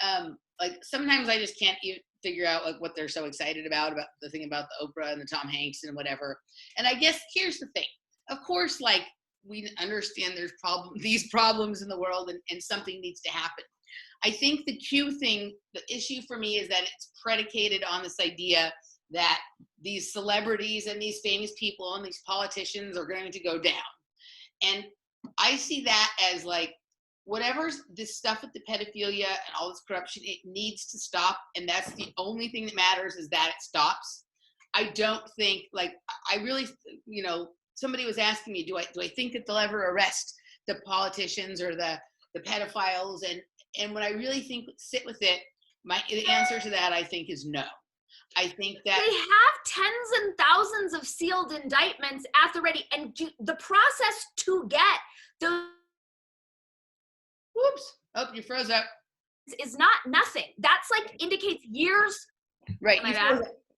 like sometimes I just can't even figure out like what they're so excited about the thing about the Oprah and the Tom Hanks and whatever. And I guess here's the thing. Of course, like we understand there's these problems in the world and something needs to happen. I think the Q thing, the issue for me is that it's predicated on this idea that these celebrities and these famous people and these politicians are going to go down. And I see that as like, whatever's this stuff with the pedophilia and all this corruption, it needs to stop. And that's the only thing that matters, is that it stops. I don't think, like, I really, somebody was asking me, do I think that they'll ever arrest the politicians or the pedophiles? And when I really sit with it, the answer to that, I think, is no. I think that
they have tens and thousands of sealed indictments at the ready, and the process to get those.
Whoops! Oh, you froze up.
Is not nothing. That's like indicates years.
Right.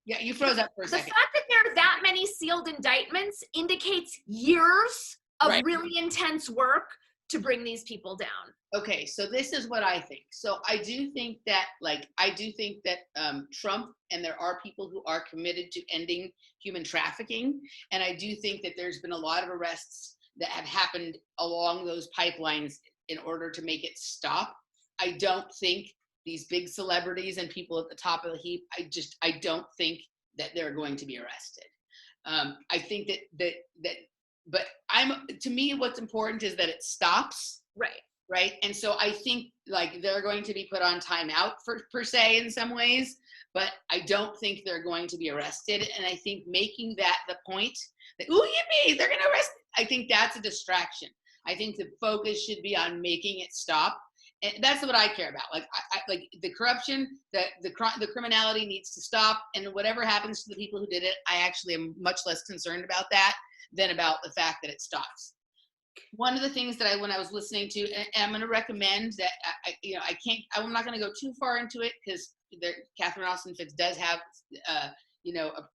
You froze up for a second.
The fact that there are that many sealed indictments indicates years of really intense work to bring these people down.
Okay, so this is what I think. So I do think that Trump, and there are people who are committed to ending human trafficking, and I do think that there's been a lot of arrests that have happened along those pipelines in order to make it stop. I don't think these big celebrities and people at the top of the heap, I don't think that they're going to be arrested. I think but to me, what's important is that it stops. Right. And so I think like they're going to be put on timeout per se in some ways, but I don't think they're going to be arrested. And I think making that the point that, ooh, yippee, they're going to arrest, I think that's a distraction. I think the focus should be on making it stop. And that's what I care about. Like, I like the corruption, the criminality needs to stop. And whatever happens to the people who did it, I actually am much less concerned about that than about the fact that it stops. One of the things that when I was listening to, and I'm going to recommend that I'm not going to go too far into it because Catherine Austin Fitz does have,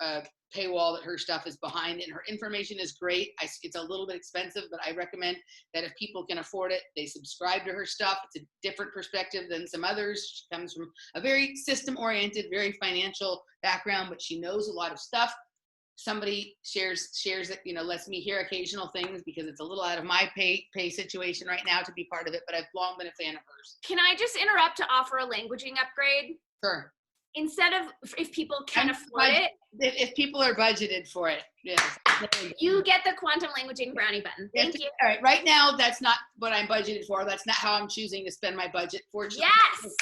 a paywall that her stuff is behind, and her information is great. It's a little bit expensive, but I recommend that if people can afford it, they subscribe to her stuff. It's a different perspective than some others. She comes from a very system-oriented, very financial background, but she knows a lot of stuff. Somebody shares that, lets me hear occasional things because it's a little out of my pay situation right now to be part of it, but I've long been a fan of hers.
Can I just interrupt to offer a languaging upgrade?
Sure.
Instead of, if people can afford it.
If people are budgeted for it, yes.
You get the quantum languaging brownie button. Thank you.
All right. Right now, that's not what I'm budgeted for. That's not how I'm choosing to spend my budget. Fortunately,
yes.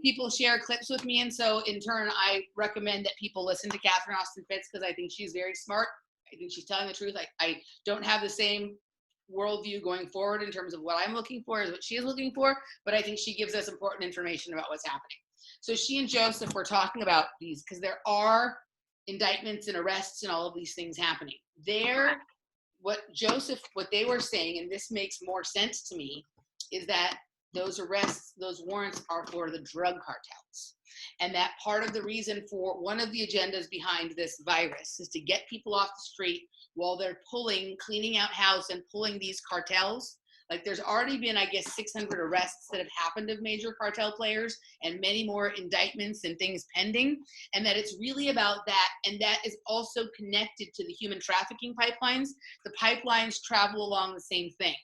People share clips with me, and so in turn, I recommend that people listen to Catherine Austin Fitz because I think she's very smart. I think she's telling the truth. I don't have the same worldview going forward in terms of what I'm looking for as what she is looking for, but I think she gives us important information about what's happening. So she and Joseph were talking about these because there are indictments and arrests and all of these things happening. What they were saying, and this makes more sense to me, is that those arrests, those warrants are for the drug cartels. And that part of the reason for one of the agendas behind this virus is to get people off the street while they're cleaning out house and pulling these cartels. Like there's already been, I guess, 600 arrests that have happened of major cartel players and many more indictments and things pending. And that it's really about that. And that is also connected to the human trafficking pipelines. The pipelines travel along the same thing.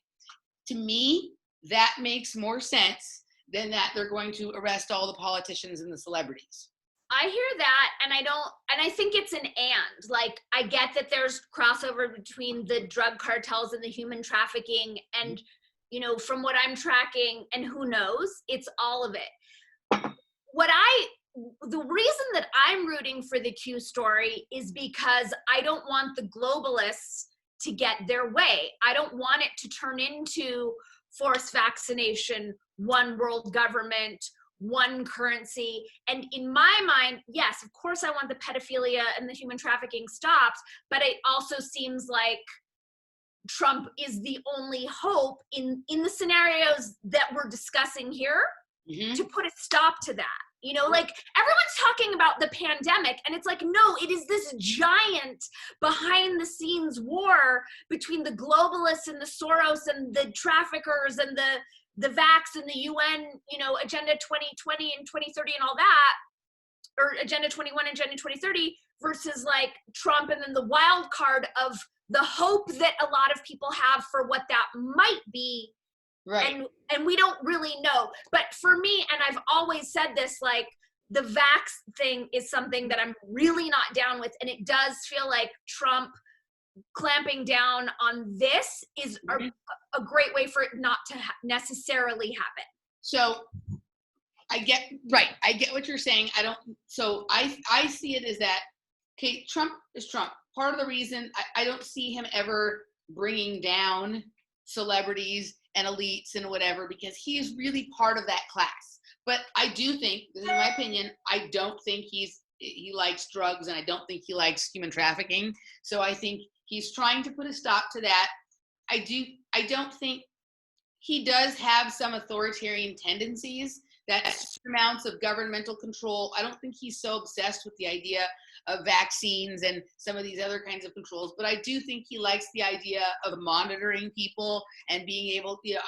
To me, that makes more sense than that they're going to arrest all the politicians and the celebrities.
I hear that, and I think it's an and. Like, I get that there's crossover between the drug cartels and the human trafficking, and, you know, from what I'm tracking, and who knows, it's all of it. The reason that I'm rooting for the Q story is because I don't want the globalists to get their way. I don't want it to turn into forced vaccination, one world government, one currency. And in my mind, yes, of course I want the pedophilia and the human trafficking stopped, but it also seems like Trump is the only hope in the scenarios that we're discussing here to put a stop to that. You know, like everyone's talking about the pandemic and it's like, no, it is this giant behind the scenes war between the globalists and the Soros and the traffickers and the vax and the UN, you know, Agenda 2020 and 2030 and all that, or Agenda 21 and Agenda 2030 versus like Trump, and then the wild card of the hope that a lot of people have for what that might be.
Right.
And we don't really know. But for me, and I've always said this, like the vax thing is something that I'm really not down with. And it does feel like Trump clamping down on this is a great way for it not to necessarily happen.
So I get what you're saying. I see it as that, okay, Trump is Trump. Part of the reason I don't see him ever bringing down celebrities and elites and whatever, because he is really part of that class. But I do think, this is my opinion, I don't think he likes drugs, and I don't think he likes human trafficking. So I think he's trying to put a stop to that. I don't think he does have some authoritarian tendencies, that amounts of governmental control. I don't think he's so obsessed with the idea of vaccines and some of these other kinds of controls, but I do think he likes the idea of monitoring people and being able, you know,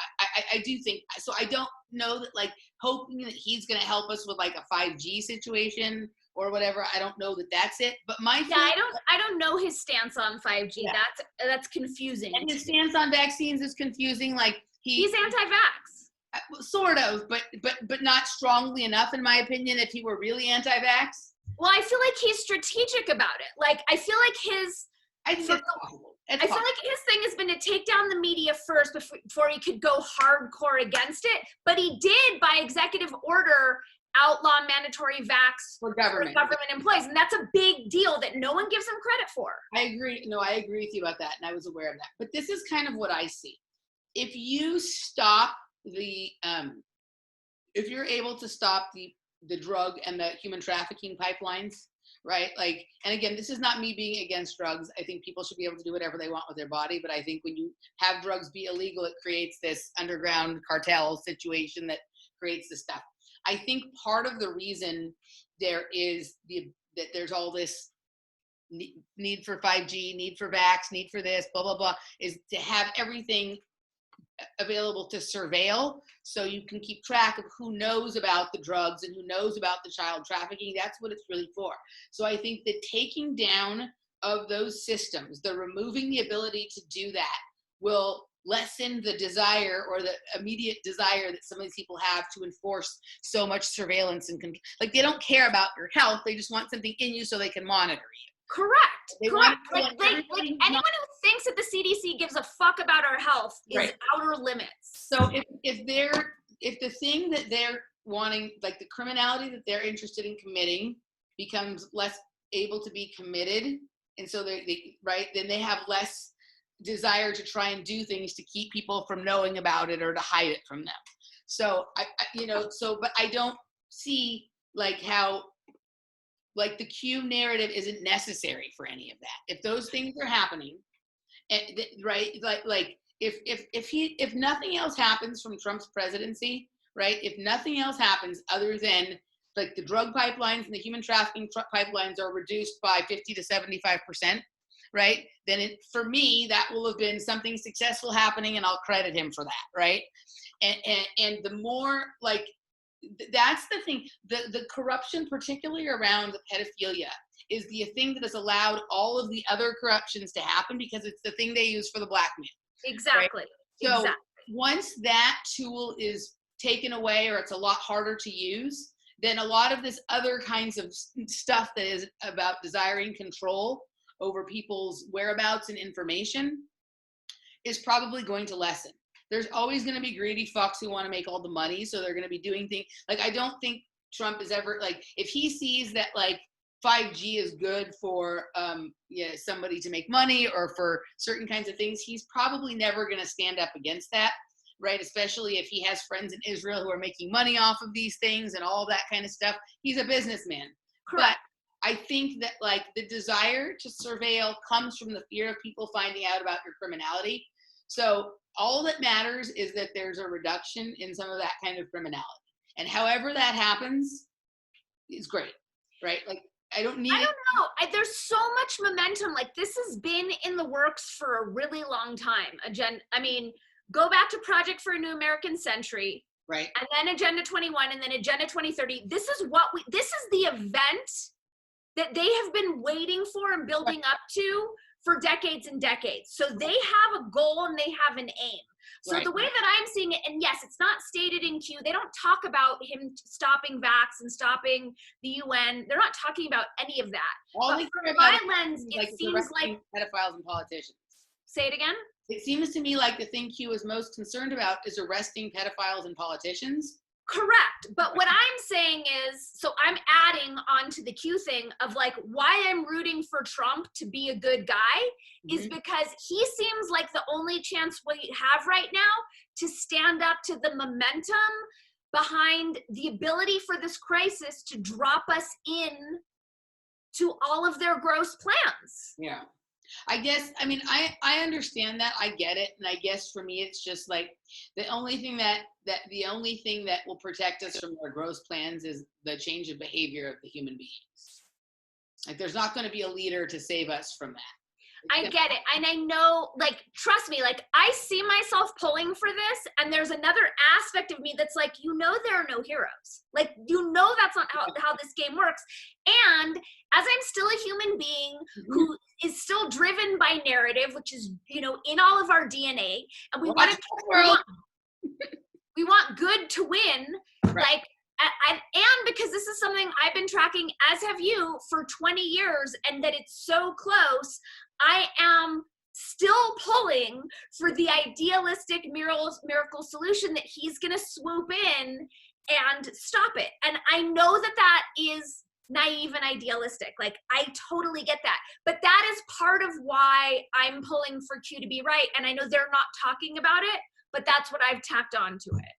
I do think, so I don't know that, like, hoping that he's going to help us with like a 5G situation or whatever. I don't know that that's it, but
I don't know his stance on 5G. Yeah. That's confusing.
And his stance on vaccines is confusing. Like
he's anti-vax.
Sort of, but not strongly enough, in my opinion, if he were really anti-vax.
Well, I feel like he's strategic about it. Like, I feel like I feel like his thing has been to take down the media first before he could go hardcore against it. But he did, by executive order, outlaw mandatory vax
for government
employees. And that's a big deal that no one gives him credit for.
I agree. No, I agree with you about that. And I was aware of that. But this is kind of what I see. If you stop if you're able to stop the drug and the human trafficking pipelines, right? Like, and again, this is not me being against drugs. I think people should be able to do whatever they want with their body. But I think when you have drugs be illegal, it creates this underground cartel situation that creates this stuff. I think part of the reason there is that there's all this need for 5G, need for vax, need for this, blah, blah, blah, is to have everything available to surveil, so you can keep track of who knows about the drugs and who knows about the child trafficking. That's what it's really for. So I think the taking down of those systems, the removing the ability to do that, will lessen the desire or the immediate desire that some of these people have to enforce so much surveillance and control. Like, they don't care about your health. They just want something in you so they can monitor you.
Correct. Like anyone who thinks that the CDC gives a fuck about our health is outer limits.
So if the thing that they're wanting, like the criminality that they're interested in committing, becomes less able to be committed, and so they then they have less desire to try and do things to keep people from knowing about it or to hide it from them. So but I don't see like how, like, the Q narrative isn't necessary for any of that. If those things are happening, right? Like if nothing else happens from Trump's presidency, right? If nothing else happens other than like the drug pipelines and the human trafficking pipelines are reduced by 50 to 75%, right? Then for me, that will have been something successful happening, and I'll credit him for that, right? And the more like, that's the thing, the corruption, particularly around pedophilia, is the thing that has allowed all of the other corruptions to happen, because it's the thing they use for the blackmail.
Exactly.
Right? So
exactly.
once that tool is taken away, or it's a lot harder to use, then a lot of this other kinds of stuff that is about desiring control over people's whereabouts and information is probably going to lessen. There's always going to be greedy fucks who want to make all the money, so they're going to be doing things like, I don't think Trump is ever like, if he sees that like 5G is good for somebody to make money or for certain kinds of things, he's probably never going to stand up against that, right? Especially if he has friends in Israel who are making money off of these things and all that kind of stuff. He's a businessman.
Correct.
But I think that like the desire to surveil comes from the fear of people finding out about your criminality. So all that matters is that there's a reduction in some of that kind of criminality. And however that happens is great, right? Like, I don't know.
There's so much momentum. Like, this has been in the works for a really long time. I mean, go back to Project for a New American Century.
Right.
And then Agenda 21 and then Agenda 2030. This is the event that they have been waiting for and building up to for decades and decades. So they have a goal and they have an aim. So the way that I'm seeing it, and yes, it's not stated in Q, they don't talk about him stopping vax and stopping the UN. They're not talking about any of that. But from my lens, it seems like
pedophiles and politicians.
Say it again?
It seems to me like the thing Q is most concerned about is arresting pedophiles and politicians.
Correct. But what I'm saying is, so I'm adding on to the Q thing of like, why I'm rooting for Trump to be a good guy is because he seems like the only chance we have right now to stand up to the momentum behind the ability for this crisis to drop us in to all of their gross plans.
Yeah. I guess, I mean, I understand that. I get it. And I guess for me, it's just like the only thing that will protect us from their gross plans is the change of behavior of the human beings. Like, there's not going to be a leader to save us from that.
I get it. And I know, like, trust me, like, I see myself pulling for this. And there's another aspect of me that's like, there are no heroes. Like, that's not how this game works. And as I'm still a human being who is still driven by narrative, which is, in all of our DNA, and we want good to win, right. Like, and because this is something I've been tracking, as have you, for 20 years, and that it's so close, I am still pulling for the idealistic miracle solution that he's going to swoop in and stop it. And I know that is naive and idealistic. Like, I totally get that. But that is part of why I'm pulling for Q to be right. And I know they're not talking about it, but that's what I've tacked on to it.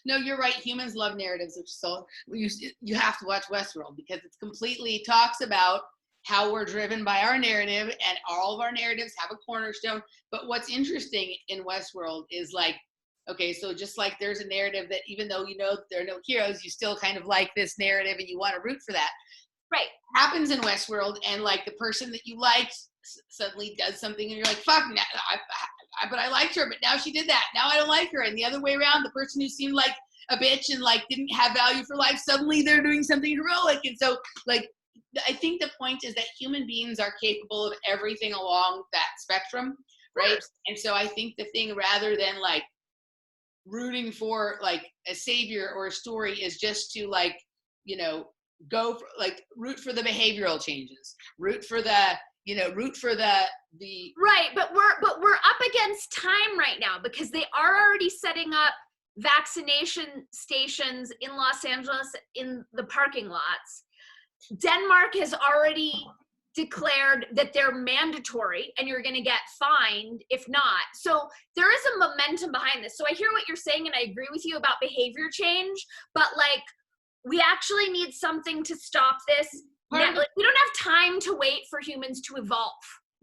No, you're right. Humans love narratives, so you have to watch Westworld, because it completely talks about how we're driven by our narrative, and all of our narratives have a cornerstone. But what's interesting in Westworld is like, okay, so just like there's a narrative that even though there are no heroes, you still kind of like this narrative and you want to root for that.
Right.
It happens in Westworld, and like the person that you liked suddenly does something and you're like, fuck, but I liked her, but now she did that. Now I don't like her. And the other way around, the person who seemed like a bitch and like didn't have value for life, suddenly they're doing something heroic. And so like, I think the point is that human beings are capable of everything along that spectrum, right? And so I think the thing, rather than like rooting for like a savior or a story, is just to like, go for, like, root for the behavioral changes, root for the
right. But we're up against time right now, because they are already setting up vaccination stations in Los Angeles in the parking lots. Denmark has already declared that they're mandatory and you're going to get fined if not. So there is a momentum behind this. So I hear what you're saying and I agree with you about behavior change, but like, we actually need something to stop this. Like, we don't have time to wait for humans to evolve.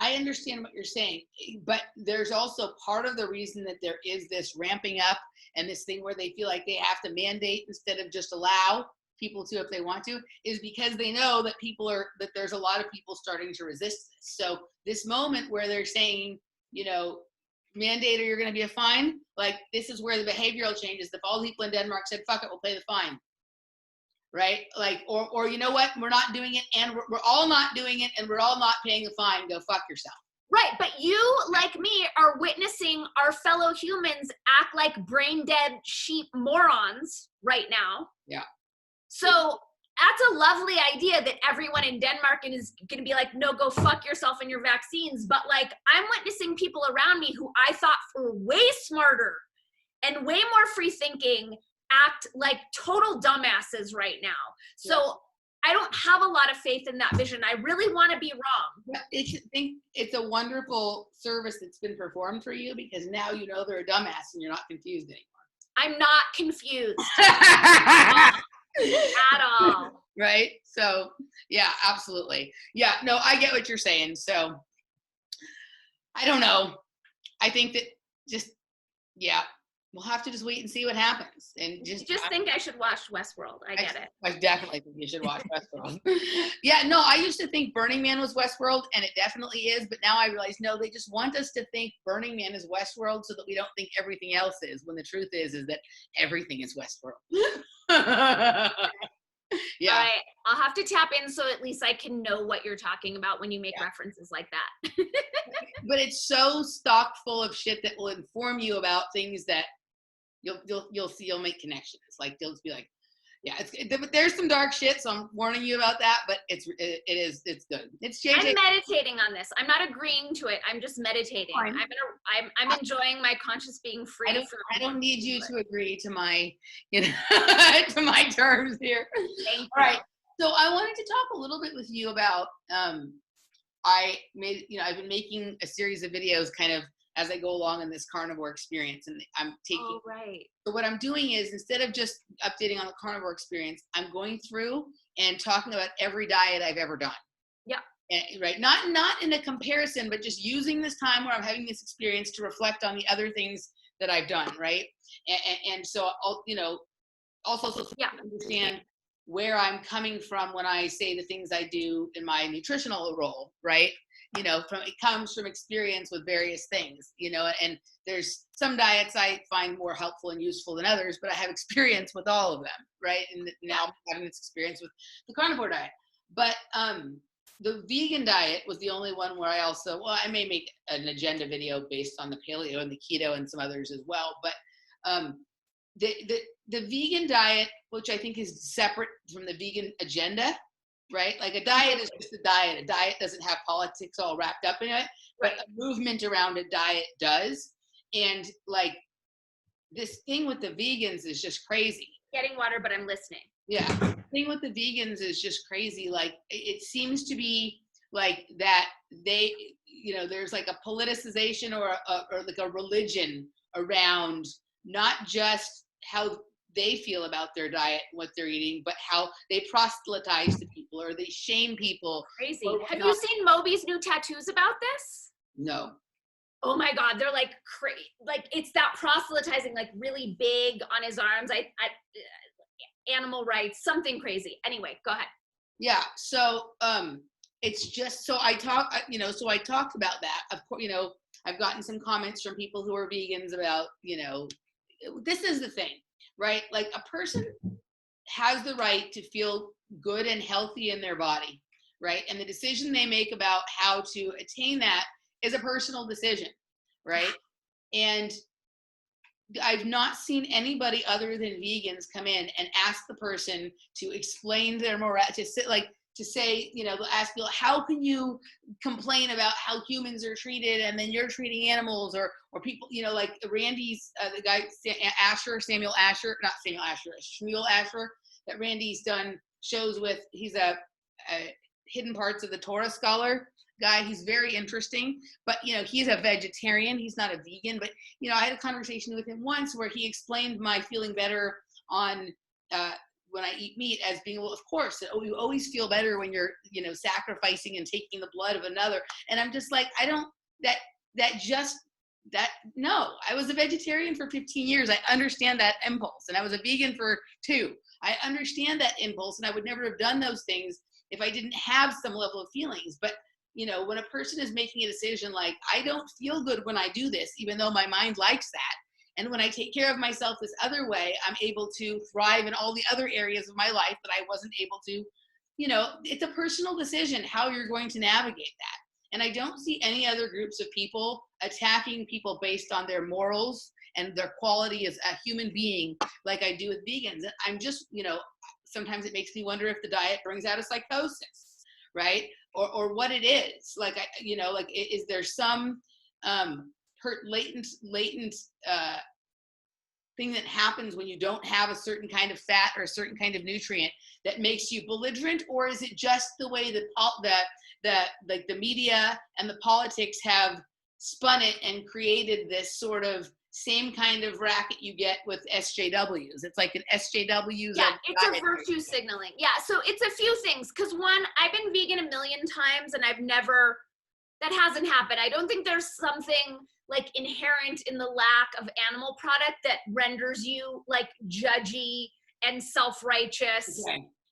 I understand what you're saying, but there's also part of the reason that there is this ramping up and this thing where they feel like they have to mandate instead of just allow people to if they want to, is because they know that that there's a lot of people starting to resist this. So this moment where they're saying, you know, mandate or you're going to be a fine, like this is where the behavioral changes. If all the people in Denmark said, fuck it, we'll pay the fine. Right? Like, or you know what? We're not doing it, and we're all not doing it, and we're all not paying the fine. Go fuck yourself.
Right, but you, like me, are witnessing our fellow humans act like brain dead sheep morons right now.
Yeah.
So that's a lovely idea that everyone in Denmark is going to be like, no, go fuck yourself and your vaccines. But like, I'm witnessing people around me who I thought were way smarter and way more free thinking act like total dumbasses right now. So yes. I don't have a lot of faith in that vision. I really want to be wrong.
I think it's a wonderful service that's been performed for you because now you know they're a dumbass and you're not confused anymore.
I'm not confused at all.
Right? So, yeah, absolutely. Yeah, no, I get what you're saying. So, I don't know. I think that yeah. We'll have to just wait and see what happens. And just
think I should watch Westworld. I get it.
I definitely think you should watch Westworld. Yeah, no, I used to think Burning Man was Westworld, and it definitely is. But now I realize, no, they just want us to think Burning Man is Westworld so that we don't think everything else is, when the truth is that everything is Westworld. Yeah.
All right, I'll have to tap in so at least I can know what you're talking about when you make references like that.
But it's so stocked full of shit that will inform you about things that you'll see, you'll make connections. Like they'll just be like, yeah, but there's some dark shit, so I'm warning you about that. But it's good. It's JJ.
I'm meditating on this. I'm not agreeing to it. I'm just meditating.
Fine.
I'm enjoying my conscious being free.
I don't need you to agree to my, to my terms here.
Thank you.
All right. So I wanted to talk a little bit with you about. I've been making a series of videos kind of as I go along in this carnivore experience, and I'm taking.
Oh, right.
So what I'm doing is, instead of just updating on the carnivore experience, I'm going through and talking about every diet I've ever done.
Yeah.
And, right. Not in a comparison, but just using this time where I'm having this experience to reflect on the other things that I've done. Right. And so I'll, also understand where I'm coming from when I say the things I do in my nutritional role. Right. It comes from experience with various things, and there's some diets I find more helpful and useful than others, but I have experience with all of them, right? And now I'm having this experience with the carnivore diet. But the vegan diet was the only one where I may make an agenda video based on the paleo and the keto and some others as well. But the vegan diet, which I think is separate from the vegan agenda, right? Like a diet is just a diet. A diet doesn't have politics all wrapped up in it, but a movement around a diet does. And like this thing with the vegans is just crazy.
Getting water, but I'm listening.
Yeah. The thing with the vegans is just crazy. Like it seems to be like that they, there's like a politicization or like a religion around not just how they feel about their diet and what they're eating, but how they proselytize to people or they shame people.
Crazy. Have you seen Moby's new tattoos about this?
No.
Oh my God, they're like crazy. Like it's that proselytizing, like really big on his arms. Animal rights, something crazy. Anyway, go ahead.
Yeah. So it's just I talked about that. Of course, I've gotten some comments from people who are vegans about, this is the thing. Right? Like a person has the right to feel good and healthy in their body, right? And the decision they make about how to attain that is a personal decision, right? And I've not seen anybody other than vegans come in and ask the person to explain their morality, to say, they'll ask you, how can you complain about how humans are treated and then you're treating animals or people, like Randy's, the guy, Shmuel Asher, that Randy's done shows with. He's a hidden parts of the Torah scholar guy. He's very interesting, but he's a vegetarian. He's not a vegan, but I had a conversation with him once where he explained my feeling better on when I eat meat as being, well, of course, you always feel better when you're, sacrificing and taking the blood of another. And I'm just like, I don't, no, I was a vegetarian for 15 years. I understand that impulse. And I was a vegan for 2. I understand that impulse, and I would never have done those things if I didn't have some level of feelings. But, when a person is making a decision like, I don't feel good when I do this, even though my mind likes that. And when I take care of myself this other way, I'm able to thrive in all the other areas of my life that I wasn't able to. It's a personal decision how you're going to navigate that. And I don't see any other groups of people attacking people based on their morals and their quality as a human being like I do with vegans. And I'm just, sometimes it makes me wonder if the diet brings out a psychosis, right? Or what it is. Like, is there some latent thing that happens when you don't have a certain kind of fat or a certain kind of nutrient that makes you belligerent? Or is it just the way that the media and the politics have spun it and created this sort of same kind of racket you get with SJWs? It's like an SJWs.
Yeah, it's a virtue signaling. Yeah, so it's a few things. Because one, I've been vegan a million times and that hasn't happened. I don't think there's something like inherent in the lack of animal product that renders you like judgy and self-righteous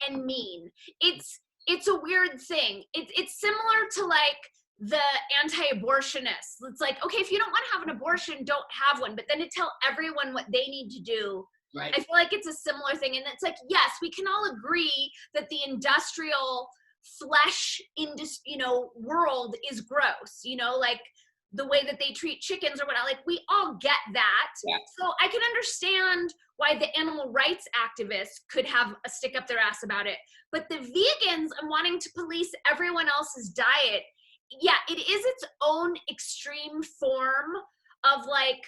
and mean. It's a weird thing. It's similar to like the anti-abortionists. It's like, okay, if you don't want to have an abortion, don't have one. But then to tell everyone what they need to do, right. I feel like it's a similar thing. And it's like, yes, we can all agree that the industrial flesh world is gross, like the way that they treat chickens or whatnot. Like, we all get that. Yeah. So I can understand why the animal rights activists could have a stick up their ass about it. But the vegans and wanting to police everyone else's diet, yeah, it is its own extreme form of like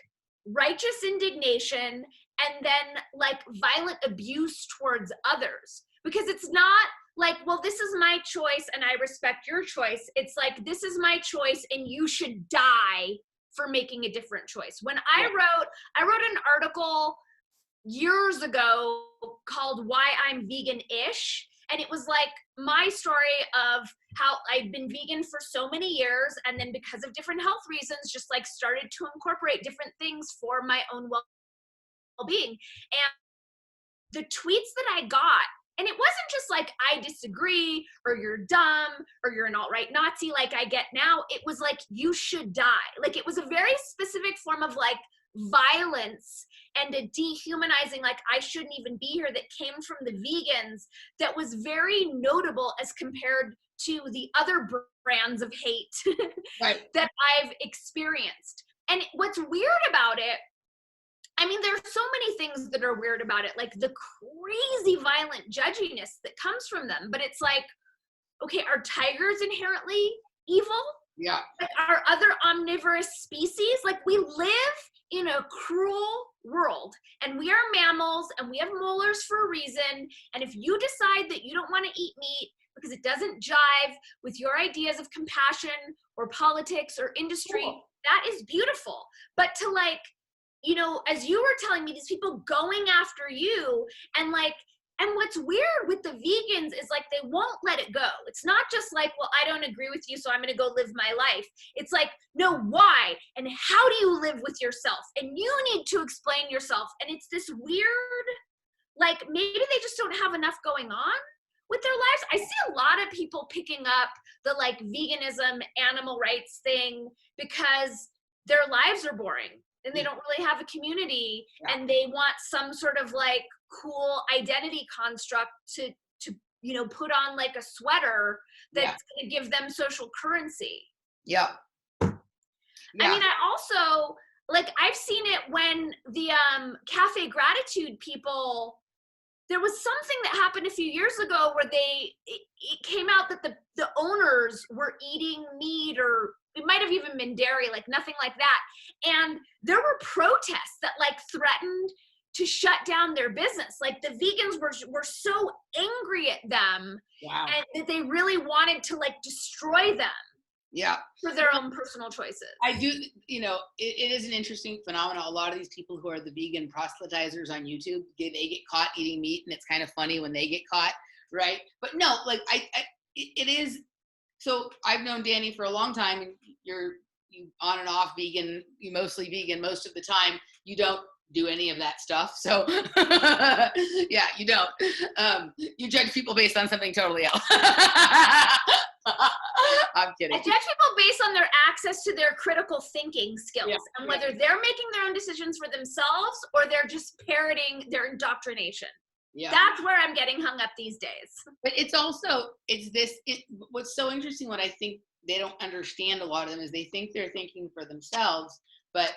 righteous indignation and then like violent abuse towards others. Because it's not like, well, this is my choice and I respect your choice. It's like, this is my choice and you should die for making a different choice. When I wrote an article years ago called Why I'm Vegan-ish. And it was like my story of how I've been vegan for so many years. And then because of different health reasons, just like started to incorporate different things for my own well-being. And the tweets that I got, and it wasn't just like, I disagree, or you're dumb, or you're an alt-right Nazi like I get now. It was like, you should die. Like, it was a very specific form of like violence and a dehumanizing, like I shouldn't even be here, that came from the vegans, that was very notable as compared to the other brands of hate right. that I've experienced. And what's weird about it, I mean, there's so many things that are weird about it, like the crazy violent judginess that comes from them. But it's like, okay, are tigers inherently evil?
Yeah.
Like, are other omnivorous species? Like, we live in a cruel world, and we are mammals, and we have molars for a reason. And if you decide that you don't want to eat meat because it doesn't jive with your ideas of compassion or politics or industry, cool. That is beautiful. But to like, as you were telling me, these people going after you, and like, and what's weird with the vegans is like, they won't let it go. It's not just like, well, I don't agree with you, so I'm going to go live my life. It's like, no, why? And how do you live with yourself? And you need to explain yourself. And it's this weird, like, maybe they just don't have enough going on with their lives. I see a lot of people picking up the like veganism, animal rights thing because their lives are boring. And they don't really have a community, and they want some sort of like cool identity construct to put on like a sweater that's going to give them social currency.
Yeah.
I mean, I also, like, I've seen it when the Cafe Gratitude people, there was something that happened a few years ago where it came out that the owners were eating meat, or it might have even been dairy, like nothing like that. And there were protests that like threatened to shut down their business. Like, the vegans were so angry at them, and that they really wanted to like destroy them.
Yeah.
For their own personal choices.
I do, it is an interesting phenomenon. A lot of these people who are the vegan proselytizers on YouTube, they get caught eating meat, and it's kind of funny when they get caught, right? But no, like it is. So I've known Dani for a long time, and you on and off vegan, you mostly vegan most of the time. You don't do any of that stuff. So yeah, you don't. You judge people based on something totally else. I'm kidding.
I judge people based on their access to their critical thinking skills and whether they're making their own decisions for themselves or they're just parroting their indoctrination. Yeah. That's where I'm getting hung up these days.
But it's also, what's so interesting, what I think they don't understand, a lot of them, is they think they're thinking for themselves, but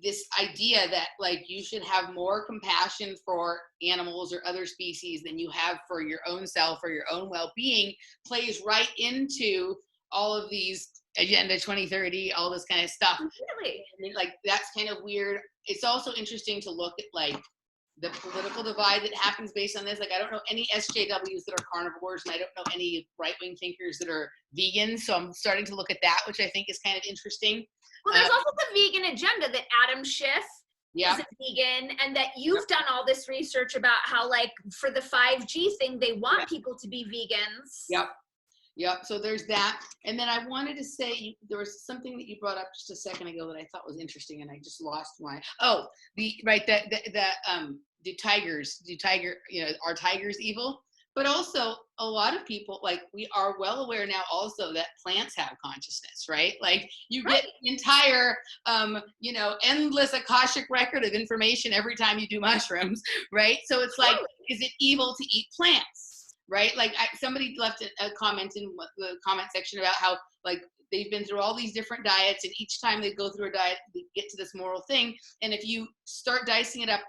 this idea that like you should have more compassion for animals or other species than you have for your own self or your own well-being plays right into all of these Agenda 2030, all this kind of stuff.
Really?
I mean, like, that's kind of weird. It's also interesting to look at like the political divide that happens based on this. Like, I don't know any SJWs that are carnivores, and I don't know any right-wing thinkers that are vegans. So I'm starting to look at that, which I think is kind of interesting.
Well, there's also the vegan agenda that Adam Schiff is a vegan, and that you've done all this research about how, like, for the 5G thing, they want people to be vegans.
Yep. So there's that. And then I wanted to say, there was something that you brought up just a second ago that I thought was interesting, and I just lost do are tigers evil? But also, a lot of people, like, we are well aware now also that plants have consciousness, right? Like, you get the entire, endless Akashic record of information every time you do mushrooms, right? So it's like, is it evil to eat plants? Right? Like, somebody left a comment in the comment section about how, like, they've been through all these different diets, and each time they go through a diet, they get to this moral thing. And if you start dicing it up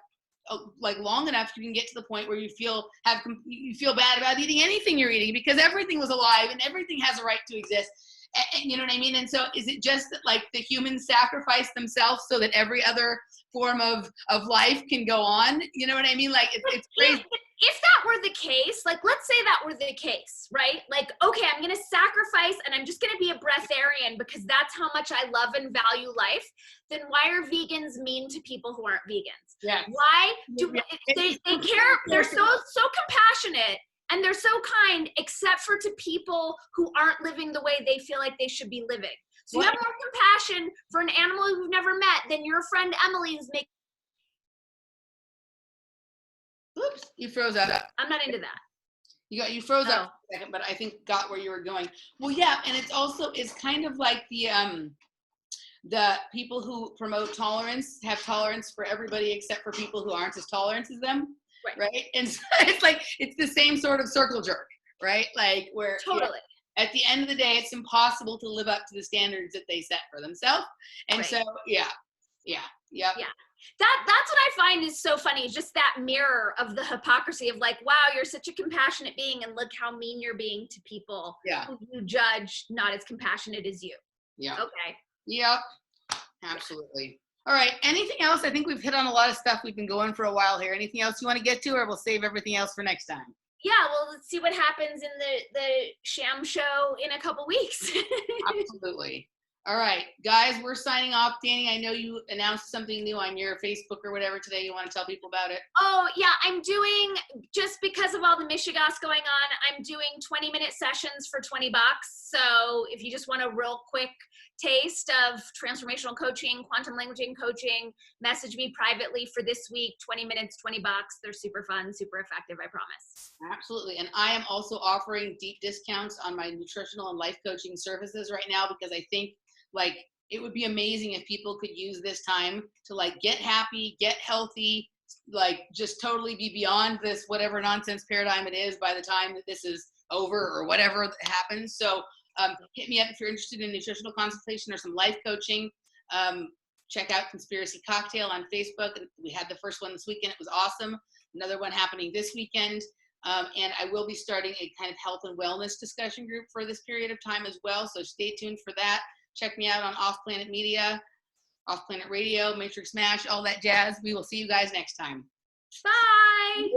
like long enough, you can get to the point where you feel bad about eating anything you're eating, because everything was alive and everything has a right to exist. And you know what I mean? And so is it just that, like, the humans sacrifice themselves so that every other form of life can go on? You know what I mean? Like, it's crazy.
If that were the case, like, let's say that were the case, right? Like, okay, I'm going to sacrifice and I'm just going to be a breatharian because that's how much I love and value life. Then why are vegans mean to people who aren't vegans?
Yes.
Why do they care? They're so compassionate and they're so kind, except for to people who aren't living the way they feel like they should be living. So you have more compassion for an animal you've never met than your friend Emily is making.
Oops, you froze up.
I'm not into that.
You froze up for a second, but I think got where you were going. Well, yeah, and it's kind of like the people who promote tolerance have tolerance for everybody except for people who aren't as tolerant as them, right? And so it's like, it's the same sort of circle jerk, right? Like, where at the end of the day, it's impossible to live up to the standards that they set for themselves. And so, yeah.
That's what I find is so funny, is just that mirror of the hypocrisy of, like, wow, you're such a compassionate being, and look how mean you're being to people who you judge not as compassionate as you.
Yeah.
Okay.
Yep. Absolutely. All right. Anything else? I think we've hit on a lot of stuff. We've been going for a while here. Anything else you want to get to, or we'll save everything else for next time?
Yeah, well, let's see what happens in the sham show in a couple weeks.
Absolutely. All right, guys, we're signing off. Dani, I know you announced something new on your Facebook or whatever today. You want to tell people about it?
Oh, yeah, I'm doing, just because of all the Michigas going on, I'm doing 20-minute sessions for $20. So if you just want a real quick taste of transformational coaching, quantum languaging coaching, message me privately for this week. 20 minutes, $20. They're super fun, super effective, I promise.
Absolutely. And I am also offering deep discounts on my nutritional and life coaching services right now, because I think, like, it would be amazing if people could use this time to, like, get happy, get healthy, like, just totally be beyond this whatever nonsense paradigm it is by the time that this is over or whatever happens. So hit me up if you're interested in nutritional consultation or some life coaching. Check out Conspiracy Cocktail on Facebook. We had the first one this weekend. It was awesome. Another one happening this weekend. And I will be starting a kind of health and wellness discussion group for this period of time as well. So stay tuned for that. Check me out on Off Planet Media, Off Planet Radio, Matrix Mash, all that jazz. We will see you guys next time.
Bye.